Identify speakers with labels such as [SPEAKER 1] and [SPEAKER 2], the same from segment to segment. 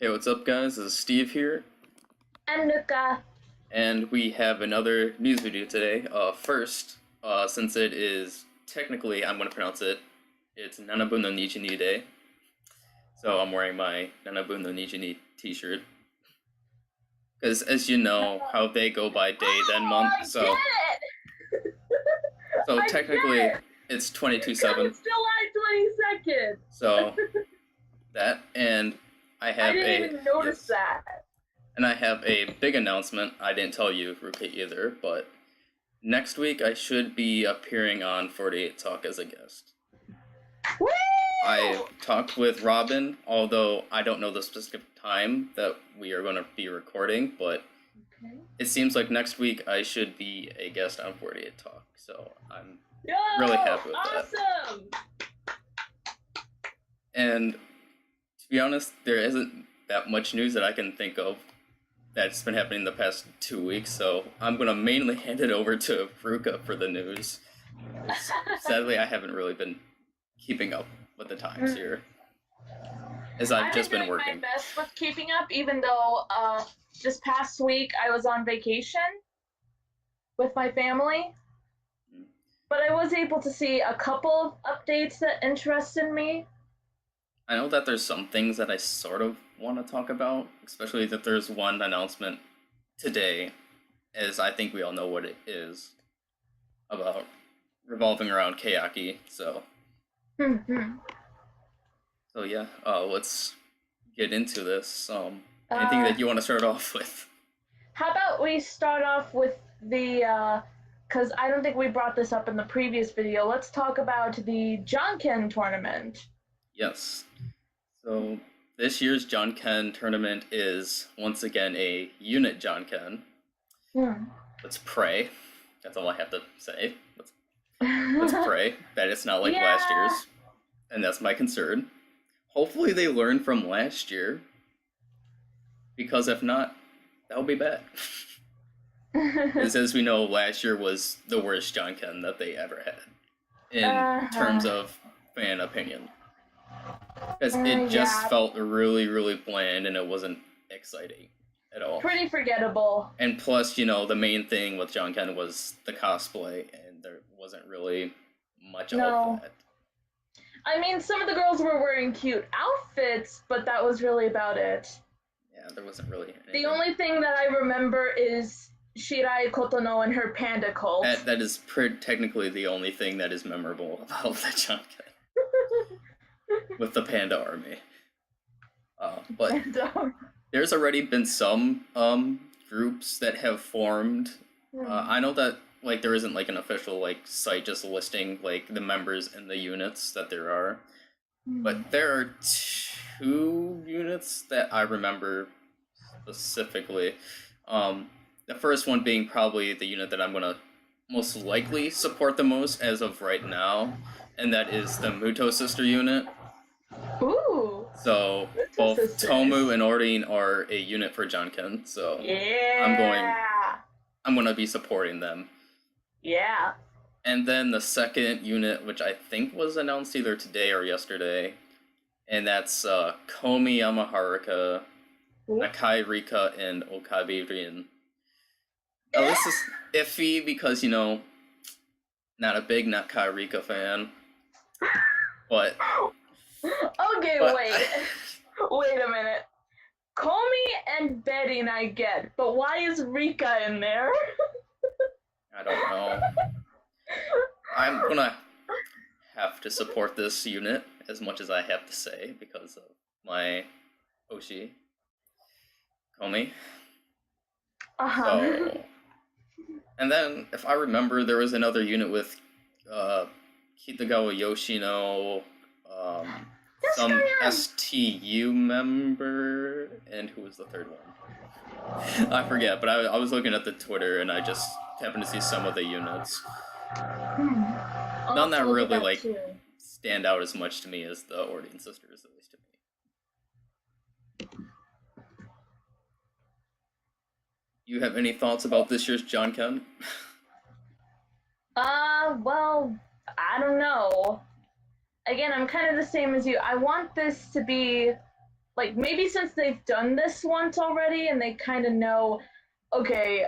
[SPEAKER 1] Hey, what's up, guys? This is Steve here,
[SPEAKER 2] And Luca.
[SPEAKER 1] and we have another news video today. First, since it is technically, I'm going to pronounce it, it's Nanabu no Nichi Day. So I'm wearing my Nanabu no Nichi t-shirt. Because as you know, how they go by day, then month, so technically it's 22/7.
[SPEAKER 2] It's July 22nd.
[SPEAKER 1] So that, and I have
[SPEAKER 2] didn't even notice that.
[SPEAKER 1] And I have a big announcement. I didn't tell you, Ruka, either, but next week I should be appearing on 48 Talk as a guest.
[SPEAKER 2] Woo!
[SPEAKER 1] I talked with Robin, although I don't know the specific time that we are going to be recording, but it seems like next week I should be a guest on 48 Talk, so I'm really happy with that.
[SPEAKER 2] Awesome!
[SPEAKER 1] And to be honest, there isn't that much news that I can think of that's been happening the past 2 weeks, so I'm going to mainly hand it over to Ruka for the news. Sadly, I haven't really been keeping up with the times here, as I've just been working.
[SPEAKER 2] I've been doing my best with keeping up, even though this past week I was on vacation with my family. But I was able to see a couple of updates that interested me.
[SPEAKER 1] I know that there's some things that I sort of want to talk about, especially that there's one announcement today, as I think we all know what it is, about revolving around Keyaki, so... So yeah, let's get into this. Anything that you want to start off with?
[SPEAKER 2] How about we start off with the, because I don't think we brought this up in the previous video, let's talk about the Janken tournament.
[SPEAKER 1] Yes. So this year's Janken tournament is once again a unit Janken. Let's pray. That's all I have to say. Let's pray that it's not like last year's. And that's my concern. Hopefully they learn from last year. Because if not, that'll be bad. As we know, last year was the worst Janken that they ever had. In terms of fan opinion. Because it just felt really, really bland and it wasn't exciting at all.
[SPEAKER 2] Pretty forgettable.
[SPEAKER 1] And plus, you know, the main thing with Janken was the cosplay, and there wasn't really much of that.
[SPEAKER 2] I mean, some of the girls were wearing cute outfits, but that was really about it.
[SPEAKER 1] Yeah, there wasn't really anything.
[SPEAKER 2] The only thing that I remember is Shirai Kotono and her panda cult.
[SPEAKER 1] That is technically the only thing that is memorable about the Janken. With the panda army. But there's already been some groups that have formed. I know that like there isn't like an official like site just listing like the members and the units that there are. But there are 2 units that I remember specifically. The first one being probably the unit that I'm gonna most likely support the most as of right now, and that is the Muto sister unit.
[SPEAKER 2] Ooh.
[SPEAKER 1] So both Tomu and Orin are a unit for Janken, so I'm gonna be supporting them.
[SPEAKER 2] Yeah.
[SPEAKER 1] And then the second unit, which I think was announced either today or yesterday, and that's Komi Yamaharuka, Nakai Rika, and Okabe Rin. Now this is iffy because, you know, not a big Nakai Rika fan, but...
[SPEAKER 2] Okay, wait a minute. Komi and Betty I get, but why is Rika in there?
[SPEAKER 1] I don't know. I'm gonna have to support this unit as much as I have to say because of my Oshi, Komi. So, and then, if I remember, there was another unit with Kitagawa Yoshino, some STU member, and who was the third one? I forget, but I was looking at the Twitter and I just happened to see some of the units. None that really like stand out as much to me as the Ordean sisters, at least to me. You have any thoughts about this year's Janken?
[SPEAKER 2] Well, I don't know. Again, I'm kind of the same as you. I want this to be like maybe since they've done this once already and they kind of know, okay,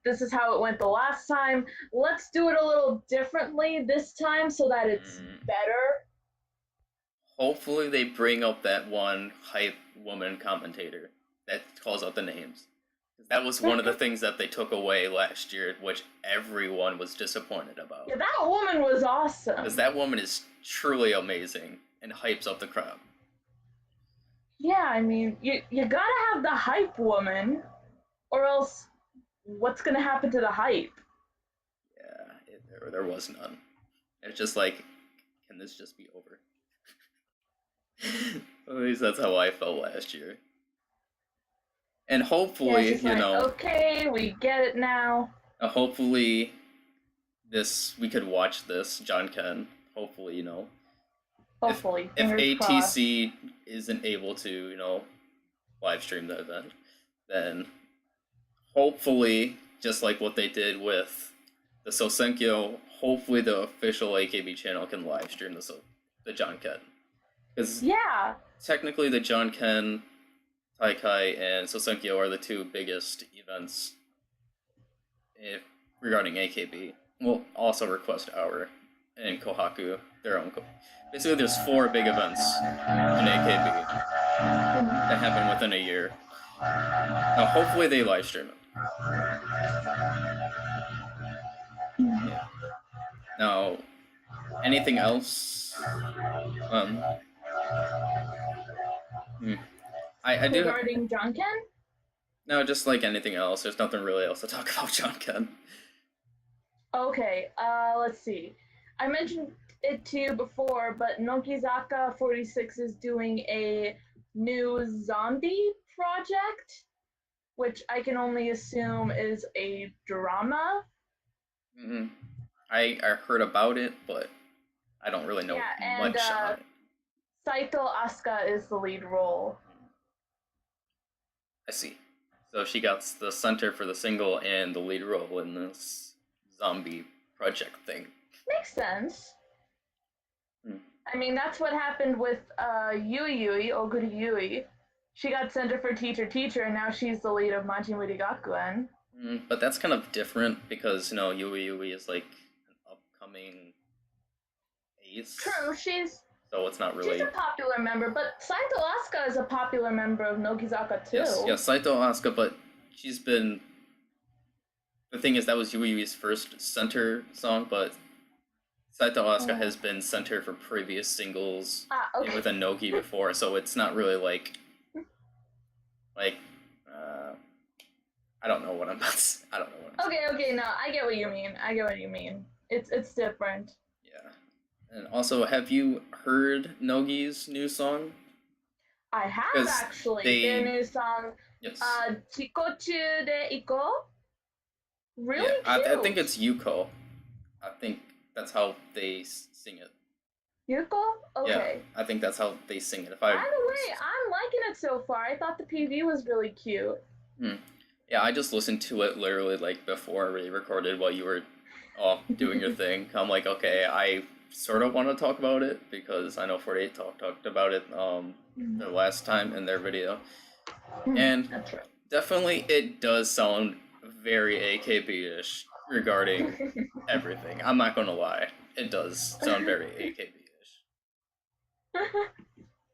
[SPEAKER 2] this is how it went the last time. Let's do it a little differently this time so that it's better.
[SPEAKER 1] Hopefully they bring up that one hype woman commentator that calls out the names. That was one of the things that they took away last year, which everyone was disappointed about.
[SPEAKER 2] Yeah, that woman was awesome.
[SPEAKER 1] Because that woman is truly amazing and hypes up the crowd.
[SPEAKER 2] Yeah, I mean, you gotta have the hype woman, or else what's gonna happen to the hype?
[SPEAKER 1] Yeah, there was none. It's just like, can this just be over? At least that's how I felt last year. And hopefully,
[SPEAKER 2] okay, we get it now.
[SPEAKER 1] Hopefully, we could watch this, John Ken. Hopefully,
[SPEAKER 2] Hopefully.
[SPEAKER 1] If ATC isn't able to, live stream the event, then hopefully, just like what they did with the Sosenkyo, hopefully the official AKB channel can live stream the John Ken. Because technically the John Ken, Taikai, and Sosenkyo are the two biggest events regarding AKB. Well, also Request Hour and Kohaku, their own. Basically, there's 4 big events in AKB that happen within a year. Now, hopefully they live stream it. Yeah. Now, anything else? I do.
[SPEAKER 2] Regarding John Ken?
[SPEAKER 1] No, just like anything else. There's nothing really else to talk about John Ken.
[SPEAKER 2] Okay, let's see. I mentioned it to you before, but Nogizaka46 is doing a new zombie project, which I can only assume is a drama.
[SPEAKER 1] Mm-hmm. I heard about it, but I don't really know much on it.
[SPEAKER 2] Saito Asuka is the lead role.
[SPEAKER 1] I see. So she got the center for the single and the lead role in this zombie project thing.
[SPEAKER 2] Makes sense. I mean, that's what happened with Yui, Oguri Yui. She got center for teacher, and now she's the lead of Majimuri Gakuen.
[SPEAKER 1] But that's kind of different because, Yui is like an upcoming ace.
[SPEAKER 2] True,
[SPEAKER 1] so it's not really...
[SPEAKER 2] She's a popular member, but Saito Asuka is a popular member of Nogizaka too.
[SPEAKER 1] Yes, Saito Asuka, but she's been... The thing is, that was Yui's first center song, but Saito Asuka has been center for previous singles with a Nogi before, so it's not really like I don't know what I'm about to say. I don't know what I'm saying.
[SPEAKER 2] Okay, no, I get what you mean. It's different.
[SPEAKER 1] Yeah. And also, have you heard Nogi's new song?
[SPEAKER 2] I have, actually. Their new song,
[SPEAKER 1] yes.
[SPEAKER 2] Jikochu de Ikou. Really cute.
[SPEAKER 1] I think it's Ikou. I think that's how they sing it.
[SPEAKER 2] Ikou? Okay.
[SPEAKER 1] Yeah, I think that's how they sing it.
[SPEAKER 2] By the way, I'm liking it so far. I thought the PV was really cute.
[SPEAKER 1] Yeah, I just listened to it literally before we recorded while you were doing your thing. I'm like, okay, I sort of want to talk about it because I know 48 talked about it the last time in their video. And
[SPEAKER 2] that's right.
[SPEAKER 1] Definitely it does sound very AKB-ish regarding everything. I'm not going to lie. It does sound very AKB-ish.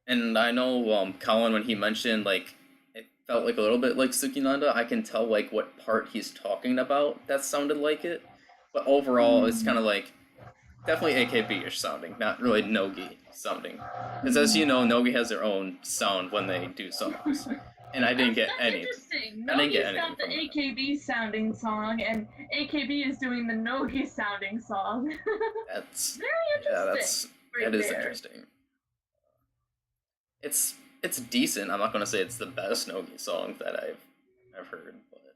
[SPEAKER 1] And I know Colin, when he mentioned it felt like a little bit like Tsukinanda, I can tell what part he's talking about that sounded like it. But overall, it's kind of definitely AKB-ish sounding, not really Nogi sounding. Because as you know, Nogi has their own sound when they do songs. And I didn't get any.
[SPEAKER 2] Interesting.
[SPEAKER 1] I didn't get anything.
[SPEAKER 2] Nogi's got the AKB sounding song, and AKB is doing the Nogi sounding song.
[SPEAKER 1] That's
[SPEAKER 2] very interesting.
[SPEAKER 1] Yeah, that is interesting. It's decent. I'm not gonna say it's the best Nogi song that I've heard, but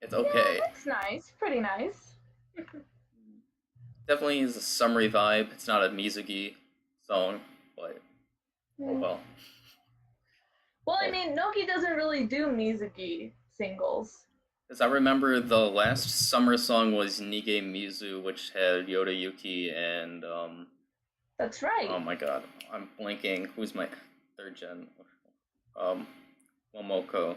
[SPEAKER 1] it's okay.
[SPEAKER 2] Yeah, it's nice. Pretty nice.
[SPEAKER 1] Definitely is a summery vibe. It's not a Mizugi song, but oh well.
[SPEAKER 2] Well, I mean, Nogi doesn't really do Mizugi singles.
[SPEAKER 1] Because I remember the last summer song was Nige Mizu, which had Yoda Yuki and
[SPEAKER 2] That's right.
[SPEAKER 1] Oh my god, I'm blanking. Who's my third gen. Momoko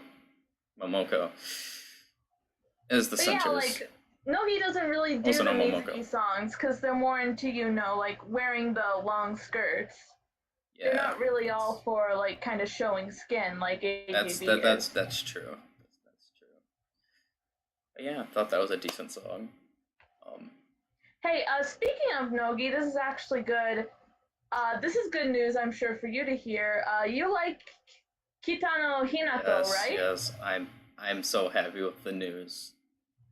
[SPEAKER 1] is the centers.
[SPEAKER 2] Yeah, like Nogi doesn't really do the Mizuki songs because they're more into, like wearing the long skirts. Yeah, they're not really all for like kind of showing skin like AKB
[SPEAKER 1] That's true. That's true. But yeah, I thought that was a decent song.
[SPEAKER 2] Hey, speaking of Nogi, this is actually good. This is good news, I'm sure, for you to hear. You like Kitano Hinako, right?
[SPEAKER 1] Yes, I'm so happy with the news.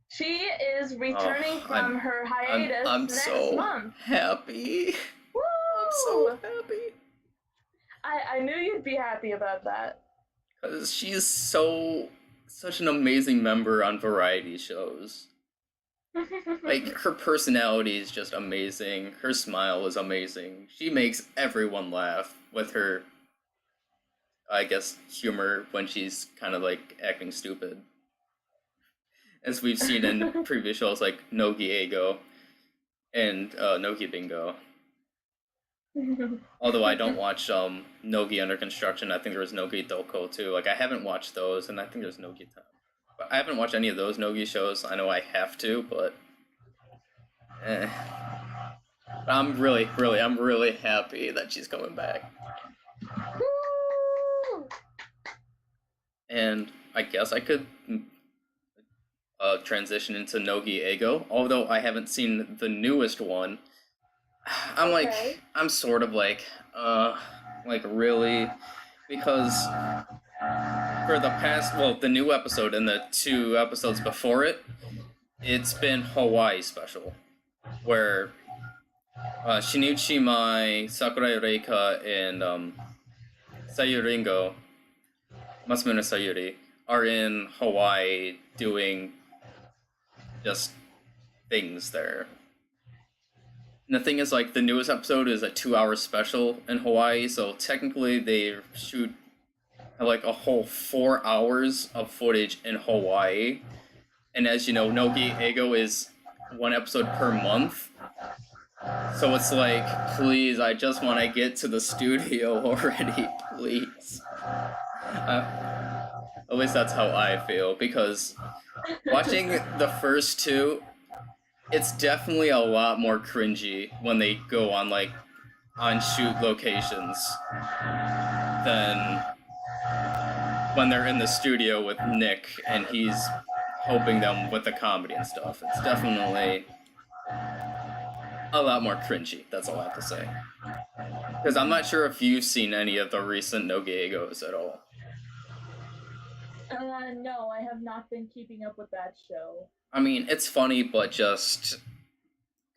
[SPEAKER 2] She is returning from her hiatus next month.
[SPEAKER 1] Happy.
[SPEAKER 2] Woo!
[SPEAKER 1] I'm so happy.
[SPEAKER 2] I knew you'd be happy about that.
[SPEAKER 1] Because she's such an amazing member on variety shows. Like, her personality is just amazing. Her smile is amazing. She makes everyone laugh with her, I guess, humor when she's kind of like acting stupid. As we've seen in previous shows like Nogi Eigo and Nogi Bingo. Although I don't watch Nogi Under Construction, I think there was Nogi Doko too. Like, I haven't watched those, and I think there's Nogi Time. But I haven't watched any of those Nogi shows. I know I have to, but I'm really happy that she's coming back. And I guess I could transition into Nogi Eigo, although I haven't seen the newest one. I'm sort of like really, because for the past, the new episode and the 2 episodes before it, it's been Hawaii special, where Shinichi Mai, Sakurai Reika, and Sayuri Ringo, Masumune Sayuri, are in Hawaii doing just things there. And the thing is, like, the newest episode is a 2-hour special in Hawaii, so technically they shoot like a whole 4 hours of footage in Hawaii. And as you know, Nogi Eigo is 1 episode per month. So it's like, please, I just want to get to the studio already, please. At least that's how I feel, because watching the first 2, it's definitely a lot more cringy when they go on, like, on shoot locations than when they're in the studio with Nick and he's helping them with the comedy and stuff. It's definitely a lot more cringy, that's all I have to say. Because I'm not sure if you've seen any of the recent Nogi Eigos at all.
[SPEAKER 2] No, I have not been keeping up with that show.
[SPEAKER 1] I mean, it's funny, but just,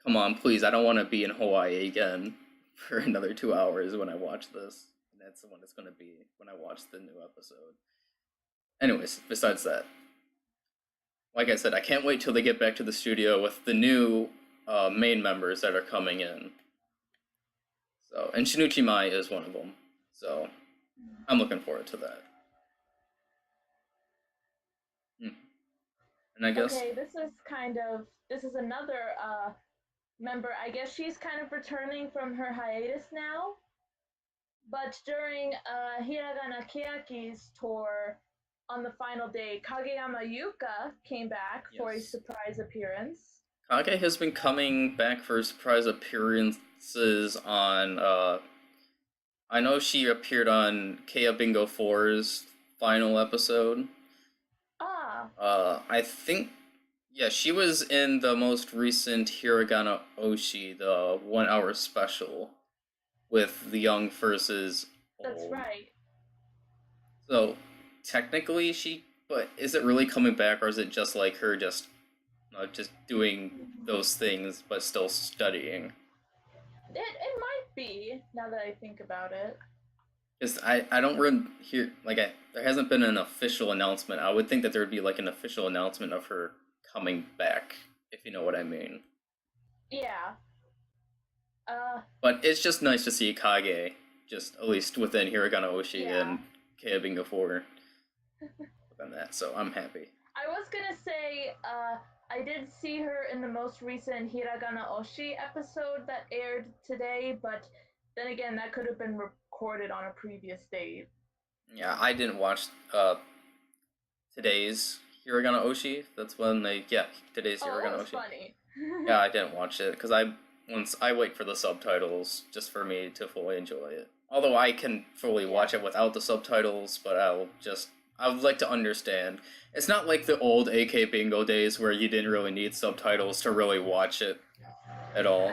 [SPEAKER 1] come on, please, I don't want to be in Hawaii again for another 2 hours when I watch this. And that's when it's going to be, when I watch the new episode. Anyways, besides that, like I said, I can't wait till they get back to the studio with the new main members that are coming in. So, and Shinichi Mai is one of them. So, I'm looking forward to that. And I guess...
[SPEAKER 2] Okay, this is another member. I guess she's kind of returning from her hiatus now. But during Hiragana Keyaki's tour, on the final day, Kageyama Yuka came back for a surprise appearance.
[SPEAKER 1] Kage has been coming back for surprise appearances on, I know she appeared on Keiya Bingo 4's final episode. I think, she was in the most recent Hiragana Oshi, the 1 hour special with the young versus old.
[SPEAKER 2] That's right.
[SPEAKER 1] So, technically but is it really coming back, or is it just like her just doing those things but still studying?
[SPEAKER 2] It might be, now that I think about it.
[SPEAKER 1] Because I don't really hear, there hasn't been an official announcement. I would think that there would be, like, an official announcement of her coming back, if you know what I mean.
[SPEAKER 2] Yeah.
[SPEAKER 1] But it's just nice to see Kage, just at least within Hiragana Oshi and Keiya Bingo 4. Within that, so I'm happy.
[SPEAKER 2] I was gonna say, I did see her in the most recent Hiragana Oshi episode that aired today, but then again, that could have been recorded on a previous date.
[SPEAKER 1] Yeah, I didn't watch today's Hiragana Oshi. That's when today's Hiragana Oshi.
[SPEAKER 2] Funny.
[SPEAKER 1] Yeah, I didn't watch it because I wait for the subtitles just for me to fully enjoy it. Although I can fully watch it without the subtitles, but I would like to understand. It's not like the old AK Bingo days where you didn't really need subtitles to really watch it at all.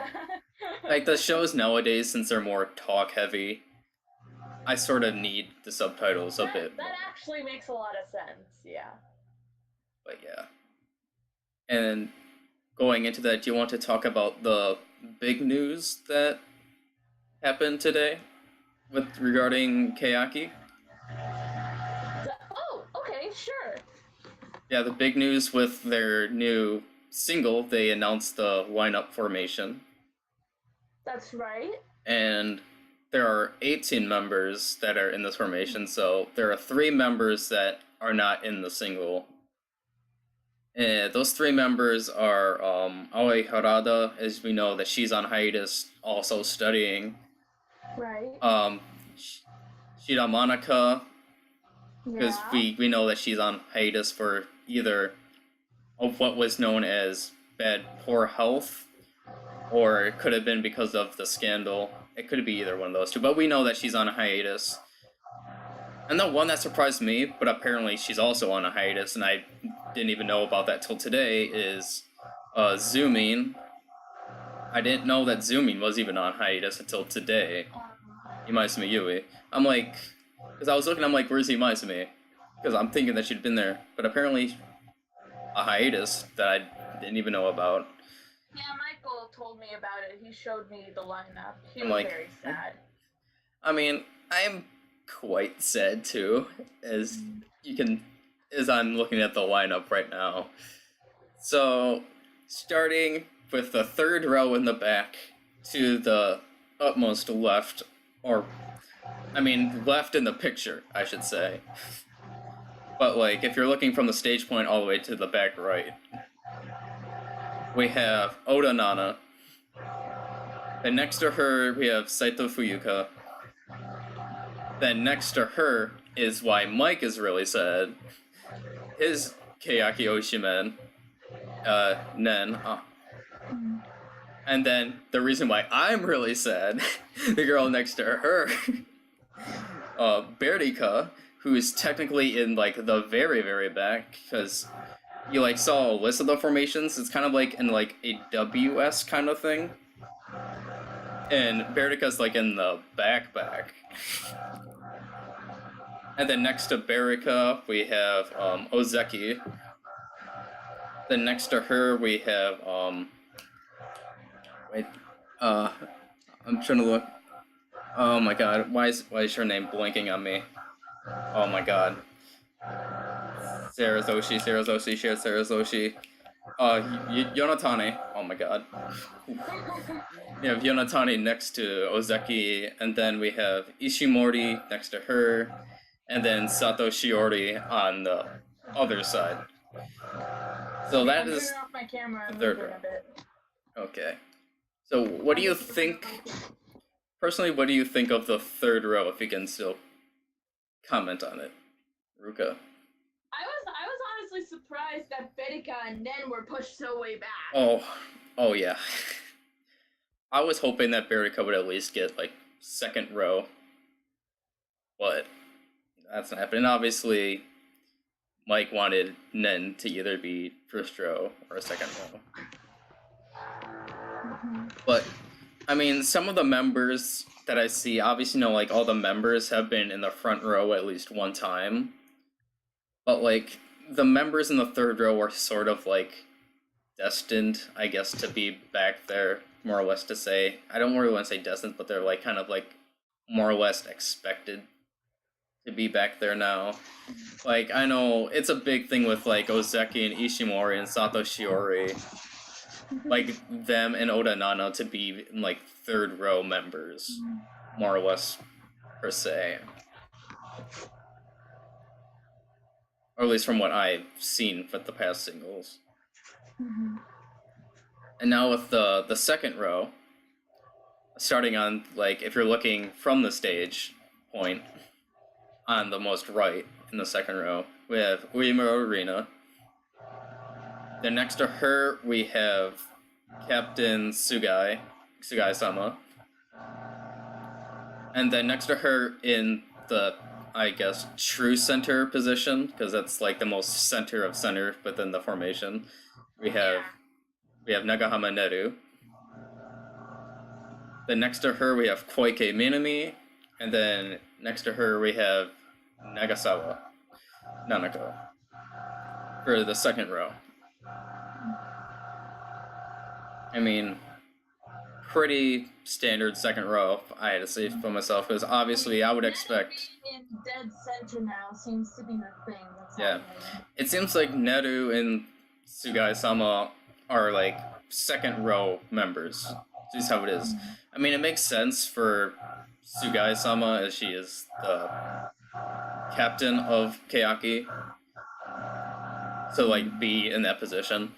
[SPEAKER 1] Like the shows nowadays, since they're more talk heavy, I sort of need the subtitles a bit.
[SPEAKER 2] That actually makes a lot of sense, yeah.
[SPEAKER 1] But yeah. And going into that, do you want to talk about the big news that happened today regarding Keyaki?
[SPEAKER 2] Oh, okay, sure.
[SPEAKER 1] Yeah, the big news with their new single, they announced the lineup formation.
[SPEAKER 2] That's right.
[SPEAKER 1] And there are 18 members that are in this formation, so there are 3 members that are not in the single. And those 3 members are Aoi Harada, as we know that she's on hiatus, also studying.
[SPEAKER 2] Right.
[SPEAKER 1] Shida Monica, because we know that she's on hiatus for either of what was known as poor health, or it could have been because of the scandal. It could be either one of those two, but we know that she's on a hiatus. And the one that surprised me, but apparently she's also on a hiatus, and I didn't even know about that till today, is Zoomin. I didn't know that Zoomin was even on hiatus until today. Imaizumi Yui. I'm like, because I was looking, I'm like, where's Imaizumi? Because I'm thinking that she'd been there, but apparently a hiatus that I didn't even know about.
[SPEAKER 2] Yeah, Michael told me about it. He showed me the lineup. He was very sad.
[SPEAKER 1] I mean, I am quite sad too, as I'm looking at the lineup right now. So, starting with the 3rd row in the back to the utmost left, left in the picture, I should say. But like, if you're looking from the stage point all the way to the back right, we have Oda Nana. Then next to her, we have Saito Fuyuka. Then next to her is why Mike is really sad. His Keyaki Oshimen, Nen. And then the reason why I'm really sad, the girl next to her, Berika, who is technically in like the very, very back, because you like saw a list of the formations. It's kind of like in like a WS kind of thing. And Berika's like in the back. And then next to Berika, we have Ozeki. Then next to her, we have I'm trying to look. Oh my god, why is her name blanking on me? Oh my god. Sarazoshi. Yonatani. Oh my god. We have Yonatani next to Ozeki, and then we have Ishimori next to her, and then Sato Shiori on the other side. So that is
[SPEAKER 2] turn off my camera
[SPEAKER 1] the 3rd row. Okay. So what do you think, personally, what do you think of the 3rd row, if you can still comment on it? Ruka.
[SPEAKER 2] I was honestly surprised that Berika and Nen were pushed so way back.
[SPEAKER 1] Oh yeah. I was hoping that Berika would at least get, like, 2nd row. But that's not happening. Obviously, Mike wanted Nen to either be 1st row or 2nd row. But, I mean, some of the members that I see, obviously, like, all the members have been in the front row at least one time. But, like, the members in the 3rd row are sort of, like, destined, I guess, to be back there, more or less to say. I don't really want to say destined, but they're, like, kind of, like, more or less expected to be back there now. Like, I know it's a big thing with, like, Ozeki and Ishimori and Sato Shiori. Like, them and Oda Nana to be, like, 3rd row members, more or less, per se. Or at least from what I've seen with the past singles. And now with the 2nd row, starting on, like, if you're looking from the stage, point on the most right in the second row, we have Uemura Arena. Then next to her, we have Captain Sugai-sama. And then next to her in the, I guess, true center position, because that's like the most center of center within the formation, we have Nagahama Neru. Then next to her, we have Koike Minami. And then next to her, we have Nagasawa Nanako for the second row. I mean, pretty standard second row, I had to say for myself, because obviously I would expect...
[SPEAKER 2] in dead center now seems to be the thing that's happening.
[SPEAKER 1] It seems like Neru and Sugai-sama are like second row members. This is how it is. I mean, it makes sense for Sugai-sama, as she is the captain of Keyaki, to like be in that position.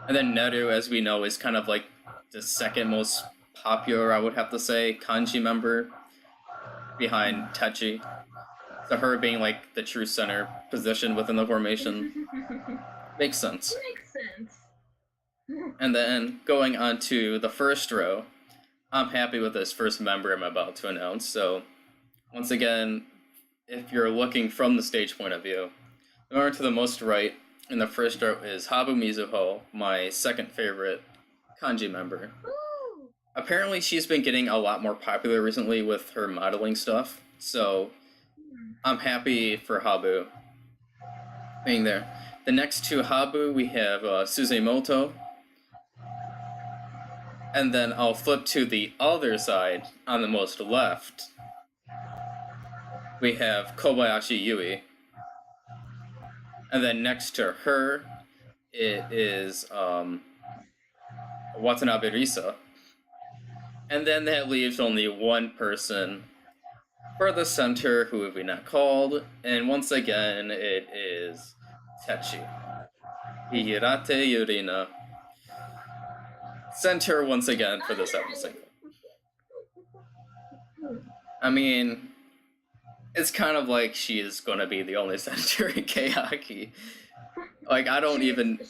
[SPEAKER 1] And then Neru, as we know, is kind of like the second most popular, I would have to say, kanji member behind Techi. So her being like the true center position within the formation makes sense.
[SPEAKER 2] Makes sense.
[SPEAKER 1] And then going on to the first row, I'm happy with this first member I'm about to announce. So once again, if you're looking from the stage point of view, the member to the most right in the first row is Habu Mizuho, my second favorite kanji member.
[SPEAKER 2] Ooh.
[SPEAKER 1] Apparently she's been getting a lot more popular recently with her modeling stuff, so I'm happy for Habu being there. The next to Habu, we have Suzemoto. And then I'll flip to the other side, on the most left. We have Kobayashi Yui. And then next to her, it is Watanabe Risa. And then that leaves only one person for the center, who have we not called? And once again, it is Techi. Hirate Yurina. Center once again for the seventh single. I mean, it's kind of like she is going to be the only center in Keyaki. Like, I don't even...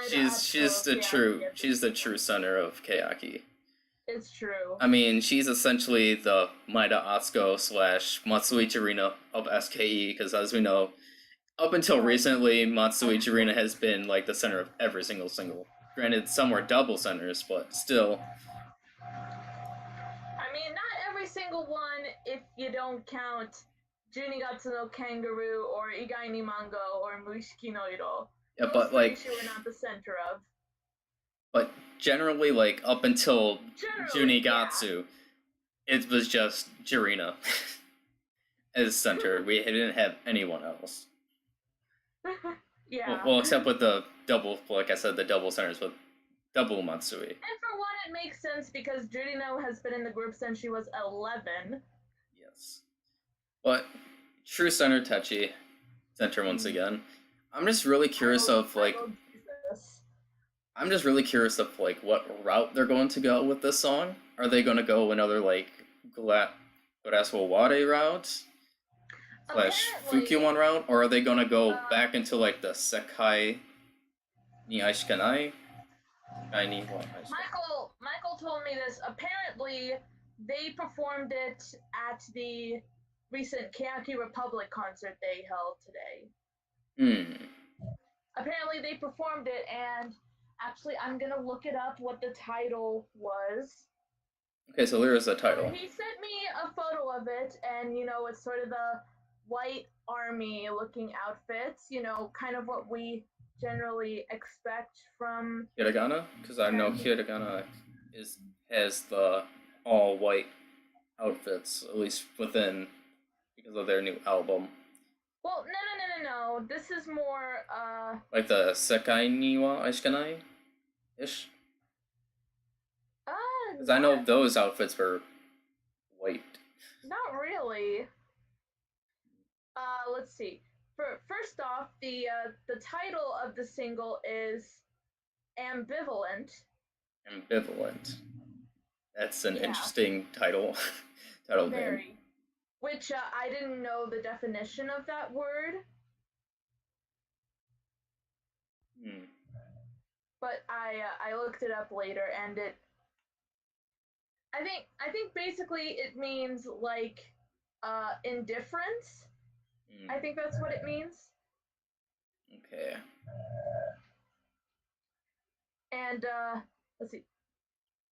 [SPEAKER 1] She's the true center of Keyaki.
[SPEAKER 2] It's true.
[SPEAKER 1] I mean, she's essentially the Maeda Atsuko / Matsui Chirina of SKE, because as we know, up until recently, Matsui Chirina has been like the center of every single single. Granted, some were double centers, but still.
[SPEAKER 2] I mean, not every single one if you don't count Junigatsu no Kangaroo or Igai ni Mango or Muishiki no Iro.
[SPEAKER 1] Yeah, but like...
[SPEAKER 2] She were not the center of.
[SPEAKER 1] But generally, like, up until Junigatsu, it was just Jirina as center. We didn't have anyone else.
[SPEAKER 2] Yeah.
[SPEAKER 1] Well, except with the double, like I said, the double centers with double Matsui.
[SPEAKER 2] And for one, it makes sense because Jurino has been in the group since she was 11.
[SPEAKER 1] Yes. But true center Techi, center once again. I'm just really curious of, like... I'm just really curious of, like, what route they're going to go with this song. Are they going to go another, like, Gurasu Ware route? / Fukiwon route? Or are they going to go back into, like, the Sekai ni Aishikanai?
[SPEAKER 2] Michael told me this. Apparently, they performed it at the recent Keyaki Republic concert they held today. Apparently, they performed it, and... Actually, I'm gonna look it up what the title was.
[SPEAKER 1] Okay, so there is a title.
[SPEAKER 2] He sent me a photo of it, and you know, it's sort of the white army looking outfits, you know, kind of what we generally expect from
[SPEAKER 1] Hiragana? Because I know Hiragana has the all white outfits, at least because of their new album.
[SPEAKER 2] Well, no. This is more,
[SPEAKER 1] like the Sekai ni wa Aishikanai? Ish? Because I know those outfits were white.
[SPEAKER 2] Not really. Let's see. First off, the title of the single is Ambivalent.
[SPEAKER 1] Ambivalent. That's an interesting title name.
[SPEAKER 2] which I didn't know the definition of that word. But I looked it up later, and I think basically it means like indifference. I think that's what it means.
[SPEAKER 1] Okay.
[SPEAKER 2] And let's see.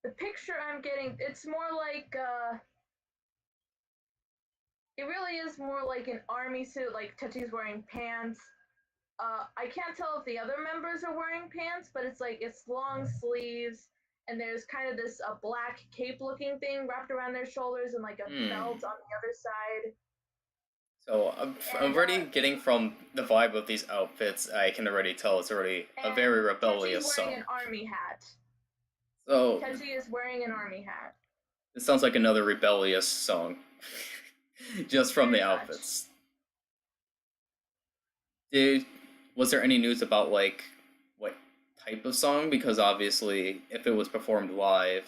[SPEAKER 2] The picture I'm getting, it's more like it really is more like an army suit, like Techi's wearing pants. I can't tell if the other members are wearing pants, but it's like it's long sleeves, and there's kind of this black cape-looking thing wrapped around their shoulders, and like a belt on the other side.
[SPEAKER 1] So I'm already getting from the vibe of these outfits. I can already tell it's already a very rebellious
[SPEAKER 2] Techi's
[SPEAKER 1] song.
[SPEAKER 2] wearing an army hat.
[SPEAKER 1] So
[SPEAKER 2] Techi is wearing an army hat.
[SPEAKER 1] It sounds like another rebellious song, just from
[SPEAKER 2] Very
[SPEAKER 1] the
[SPEAKER 2] much.
[SPEAKER 1] outfits. Was there any news about like what type of song? Because obviously, if it was performed live,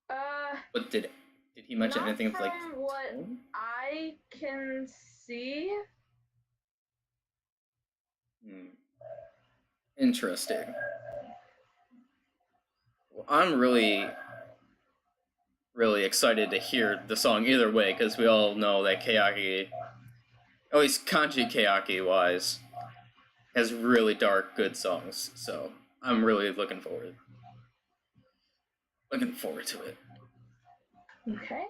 [SPEAKER 1] but did he mention anything
[SPEAKER 2] from
[SPEAKER 1] like
[SPEAKER 2] what I can see?
[SPEAKER 1] Interesting. Well, I'm really excited to hear the song either way, because we all know that Keyaki, at least kanji Keyaki wise, has really dark, good songs. So I'm really looking forward to it.
[SPEAKER 2] Okay.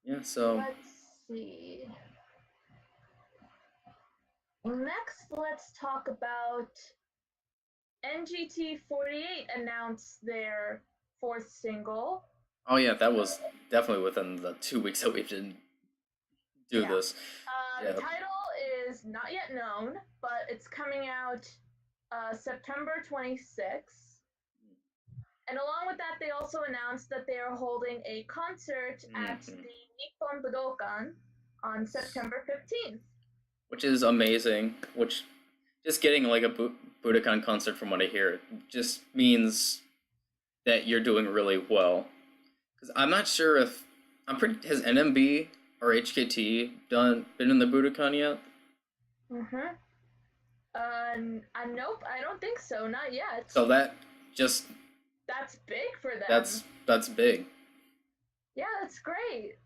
[SPEAKER 1] Yeah. So
[SPEAKER 2] let's see. Next, let's talk about NGT48 announced their 4th single.
[SPEAKER 1] Oh yeah, that was definitely within the 2 weeks that we didn't do this.
[SPEAKER 2] The title is not yet known, but it's coming out September 26th. And along with that, they also announced that they are holding a concert at the Nippon Budokan on September 15th.
[SPEAKER 1] Which is amazing. Which, just getting like a Budokan concert from what I hear, just means that you're doing really well. Because I'm not sure if has NMB or HKT been in the Budokan yet?
[SPEAKER 2] Nope, I don't think so, not yet.
[SPEAKER 1] So that's
[SPEAKER 2] big for them.
[SPEAKER 1] That's big.
[SPEAKER 2] Yeah, that's great.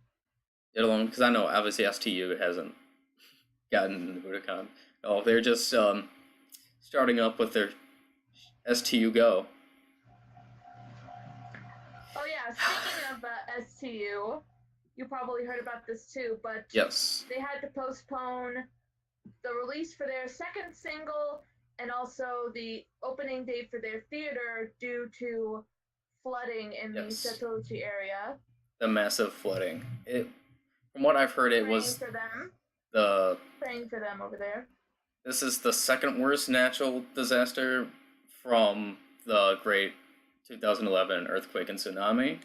[SPEAKER 1] Get along, because I know obviously STU hasn't gotten in the Budokan. Oh, they're just starting up with their STU Go.
[SPEAKER 2] Oh yeah, speaking of STU, you probably heard about this too, but
[SPEAKER 1] yes,
[SPEAKER 2] they had to postpone the release for their 2nd single and also the opening date for their theater due to flooding in the Setouchi area.
[SPEAKER 1] The massive flooding. From what I've heard, it was
[SPEAKER 2] praying for them over there.
[SPEAKER 1] This is the 2nd worst natural disaster from the great 2011 earthquake and tsunami.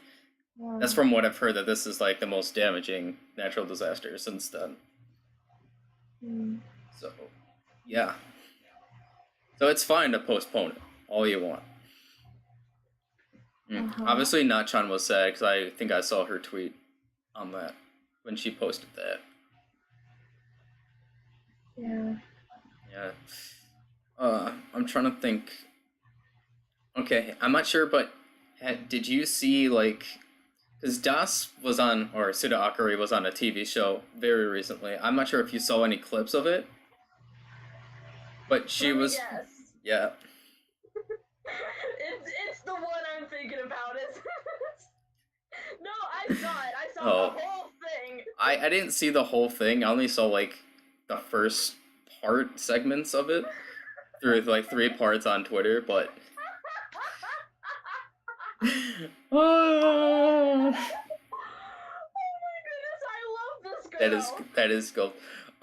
[SPEAKER 1] That's from what I've heard, that this is like the most damaging natural disaster since then. So, yeah. So it's fine to postpone it all you want. Obviously, Na-chan was sad, because I think I saw her tweet on that when she posted that.
[SPEAKER 2] Yeah.
[SPEAKER 1] I'm trying to think. Okay, I'm not sure, but did you see, like, because Suda Akari was on a TV show very recently. I'm not sure if you saw any clips of it, but she was.
[SPEAKER 2] Yes.
[SPEAKER 1] Yeah.
[SPEAKER 2] It's the one I'm thinking about. No, I saw it. I saw the whole thing.
[SPEAKER 1] I didn't see the whole thing. I only saw like the first segments of it through like 3 parts on Twitter, but
[SPEAKER 2] oh my goodness, I love this girl.
[SPEAKER 1] That is gold.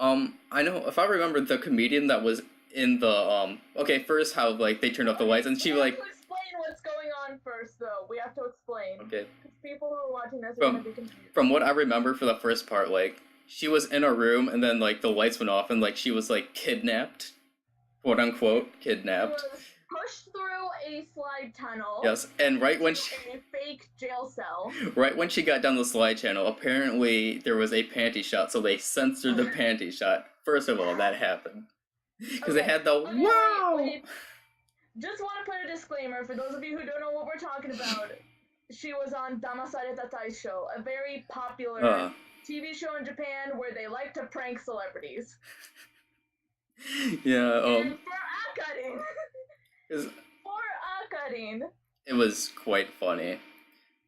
[SPEAKER 1] I know, if I remember, the comedian that was in the first how like they turned off the lights and she
[SPEAKER 2] we
[SPEAKER 1] like
[SPEAKER 2] have to explain what's going on first, though. We have to explain.
[SPEAKER 1] Okay.
[SPEAKER 2] Because people who are watching this are gonna be confused.
[SPEAKER 1] From what I remember for the first part, like she was in a room and then like the lights went off and like she was like kidnapped, quote unquote kidnapped.
[SPEAKER 2] She was pushed through a slide tunnel.
[SPEAKER 1] Yes, and right when she...
[SPEAKER 2] a fake jail cell.
[SPEAKER 1] Right when she got down the slide channel, apparently there was a panty shot, so they censored the panty shot. First of all, that happened. Because they had the wow!
[SPEAKER 2] Wait. Just want to put a disclaimer for those of you who don't know what we're talking about. She was on Damasareta Taisho, a very popular TV show in Japan where they like to prank celebrities.
[SPEAKER 1] Yeah,
[SPEAKER 2] and for Akarin,
[SPEAKER 1] it was quite funny.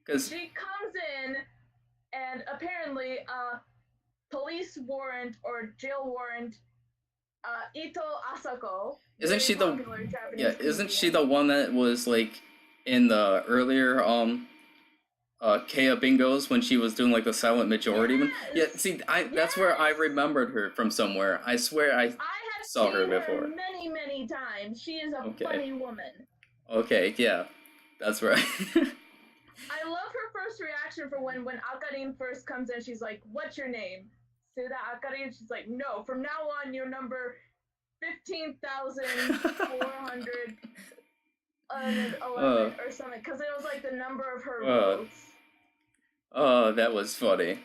[SPEAKER 1] Cause
[SPEAKER 2] she comes in and apparently police warrant or jail warrant Ito Asako.
[SPEAKER 1] Isn't she the isn't she the one that was like in the earlier Kea bingos when she was doing like the silent majority one? Yeah, see, that's where I remembered her from somewhere. I swear I saw her before.
[SPEAKER 2] Many times. She is a funny woman.
[SPEAKER 1] Okay, yeah. That's right.
[SPEAKER 2] I love her first reaction for when Akarin first comes in. She's like, "What's your name?" Suda Akari, and she's like, "No, from now on you're number 15,411 or something," because it was like the number of her votes.
[SPEAKER 1] Oh, that was funny.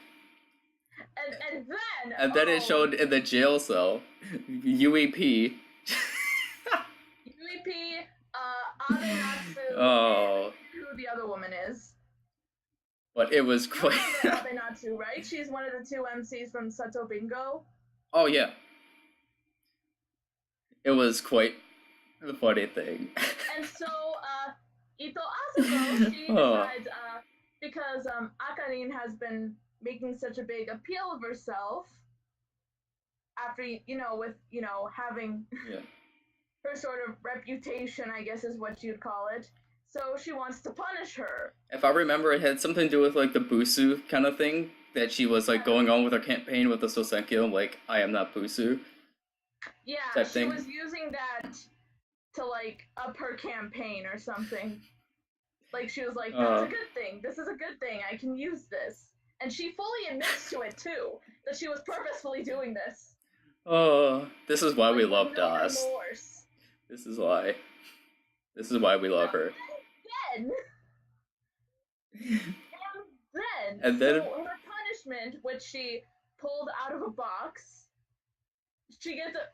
[SPEAKER 2] And
[SPEAKER 1] then it showed in the jail cell, UEP.
[SPEAKER 2] UEP, Abenatsu, and who the other woman is.
[SPEAKER 1] But it was quite...
[SPEAKER 2] Abenatsu, right? She's one of the two MCs from Sato Bingo.
[SPEAKER 1] Oh, yeah. It was quite the funny thing.
[SPEAKER 2] And so, Ito Asako, she decides, because Akarin has been making such a big appeal of herself after, having her sort of reputation, I guess is what you'd call it. So she wants to punish her.
[SPEAKER 1] If I remember, it had something to do with, like, the Busu kind of thing, that she was, like, going on with her campaign with the Sosenkyo, like, I am not Busu.
[SPEAKER 2] Yeah, she was using that to, like, up her campaign or something. Like, she was like, that's a good thing. This is a good thing. I can use this. And she fully admits to it, too, that she was purposefully doing this.
[SPEAKER 1] Oh, this is why we love Das.
[SPEAKER 2] Remorse.
[SPEAKER 1] This is why. This is why we love her.
[SPEAKER 2] And then so her punishment, which she pulled out of a box, she gets a...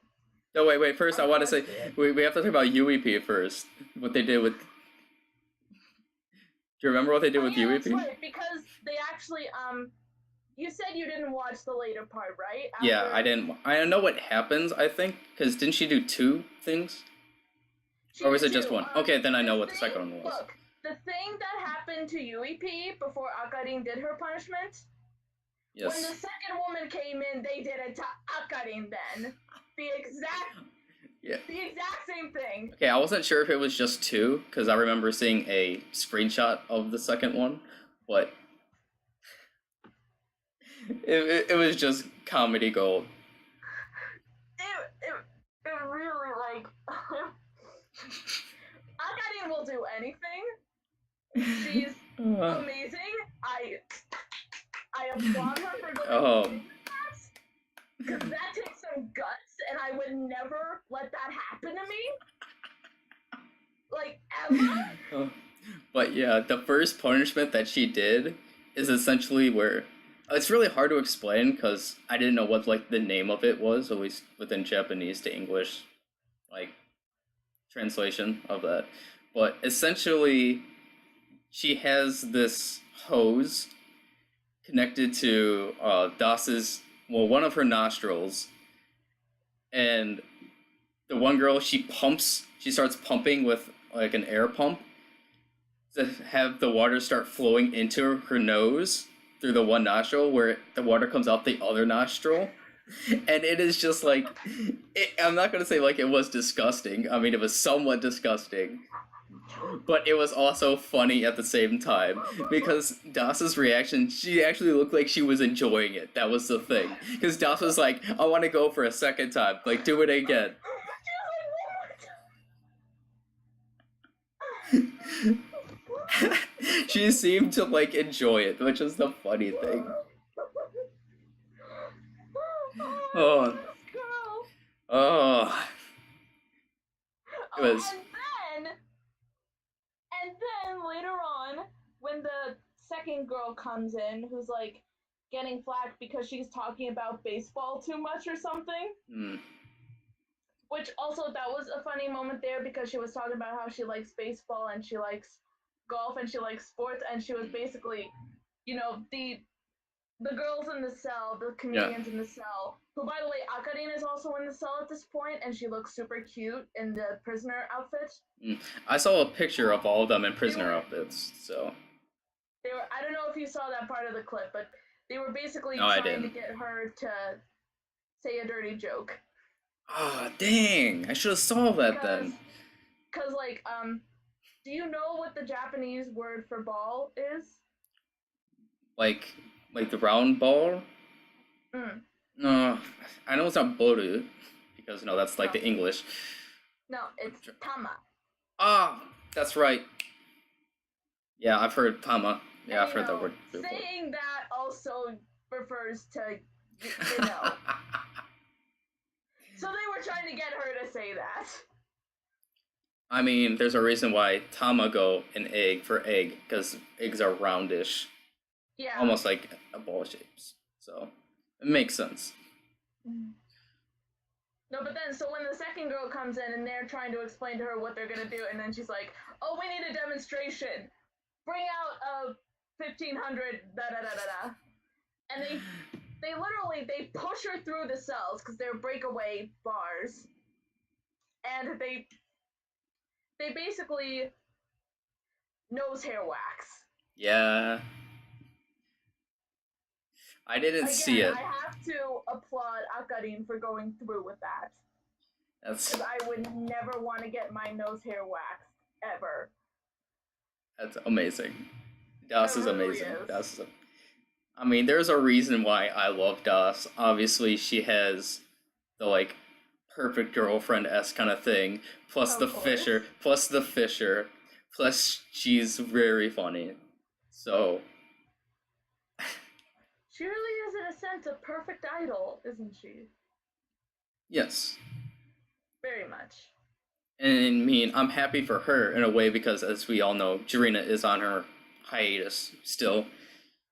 [SPEAKER 1] No, wait, first I want to say, we have to talk about UEP first. What they did with... Do you remember what they did with UEP?
[SPEAKER 2] That's right, because they actually, you said you didn't watch the later part, right?
[SPEAKER 1] Yeah, I didn't. I know what happens, I think, because didn't she do two things? Or was it just one? Okay, then I know what the second one was.
[SPEAKER 2] Look, the thing that happened to UEP before Akarin did her punishment, when the second woman came in, they did it to Akarin then. The exact same thing.
[SPEAKER 1] Okay, I wasn't sure if it was just two, because I remember seeing a screenshot of the second one, but it was just comedy gold.
[SPEAKER 2] It really, like... Akarin will do anything. She's amazing. I applaud her for going that, because that takes some guts, and I would never let that happen to me. Like, ever.
[SPEAKER 1] But yeah, the first punishment that she did is essentially where... It's really hard to explain, because I didn't know what, like, the name of it was, at least within Japanese to English, like, translation of that. But essentially, she has this hose connected to Das's, one of her nostrils, and the one girl, she starts pumping with, like, an air pump to have the water start flowing into her nose through the one nostril, where the water comes out the other nostril. And it is just like, I'm not going to say like it was disgusting. I mean, it was somewhat disgusting. But it was also funny at the same time. Because Das's reaction, she actually looked like she was enjoying it. That was the thing. Because Das was like, I want to go for a second time. Like, do it again. She seemed to, like, enjoy it, which is the funny thing. Oh. It was...
[SPEAKER 2] And then, comes in who's like getting flack because she's talking about baseball too much or something. Which also, that was a funny moment there because she was talking about how she likes baseball and she likes golf and she likes sports, and she was basically, you know, the girls in the cell, the comedians in the cell, who, by the way, Akarin is also in the cell at this point, and she looks super cute in the prisoner outfit.
[SPEAKER 1] I saw a picture of all of them in prisoner outfits, so...
[SPEAKER 2] They were, I don't know if you saw that part of the clip, but they were basically trying to get her to say a dirty joke.
[SPEAKER 1] Ah, oh, dang! I should have saw that then.
[SPEAKER 2] Because, like, do you know what the Japanese word for ball is? Like
[SPEAKER 1] the round ball? No, I know it's not boru, because, no, that's like the English.
[SPEAKER 2] No, it's tama.
[SPEAKER 1] Ah, that's right. Yeah, I've heard tama. Yeah, I've heard that word before.
[SPEAKER 2] Saying that also refers to, you know. So they were trying to get her to say that.
[SPEAKER 1] I mean, there's a reason why tamago and egg for egg, because eggs are roundish.
[SPEAKER 2] Yeah.
[SPEAKER 1] Almost like a ball shapes. So, it makes sense.
[SPEAKER 2] No, but then, so when the second girl comes in and they're trying to explain to her what they're going to do, and then she's like, oh, we need a demonstration. Bring out a 1500 da-da-da-da-da. And they literally, they push her through the cells, because they're breakaway bars. And they basically nose hair wax.
[SPEAKER 1] Yeah. I didn't see it.
[SPEAKER 2] I have to applaud Akarin for going through with that. Because I would never want to get my nose hair waxed, ever.
[SPEAKER 1] That's amazing. Das is amazing. I mean, there's a reason why I love Das. Obviously, she has the, like, perfect girlfriend-esque kind of thing, plus the Fisher, plus she's very funny. So...
[SPEAKER 2] She really is, in a sense, a perfect idol, isn't she?
[SPEAKER 1] Yes.
[SPEAKER 2] Very much.
[SPEAKER 1] And I mean, I'm happy for her in a way because, as we all know, Jirina is on her hiatus still.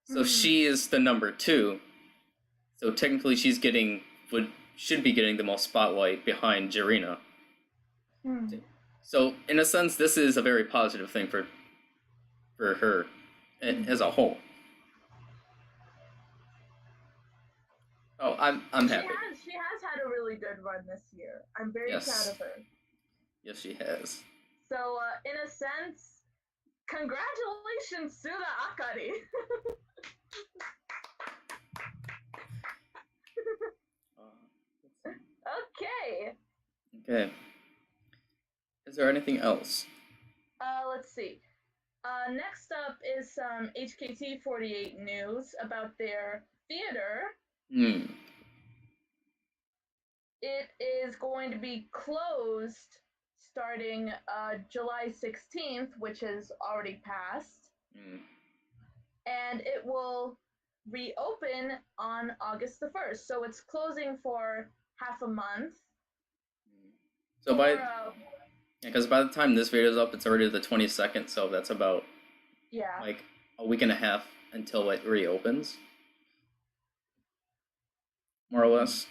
[SPEAKER 1] So she is the number 2. So technically she's should be getting the most spotlight behind Jirina. So in a sense, this is a very positive thing for her as a whole. Oh, I'm happy.
[SPEAKER 2] She has had a really good run this year. I'm very proud of her.
[SPEAKER 1] Yes, she has.
[SPEAKER 2] So, in a sense, congratulations, Suda Akari.
[SPEAKER 1] Okay. Is there anything else?
[SPEAKER 2] Let's see. Next up is some HKT48 news about their theater. It is going to be closed starting July 16th, which has already passed. And it will reopen on August the 1st. So it's closing for half a month.
[SPEAKER 1] So because by the time this video is up, it's already the 22nd, so that's about like a week and a half until it reopens. More or less.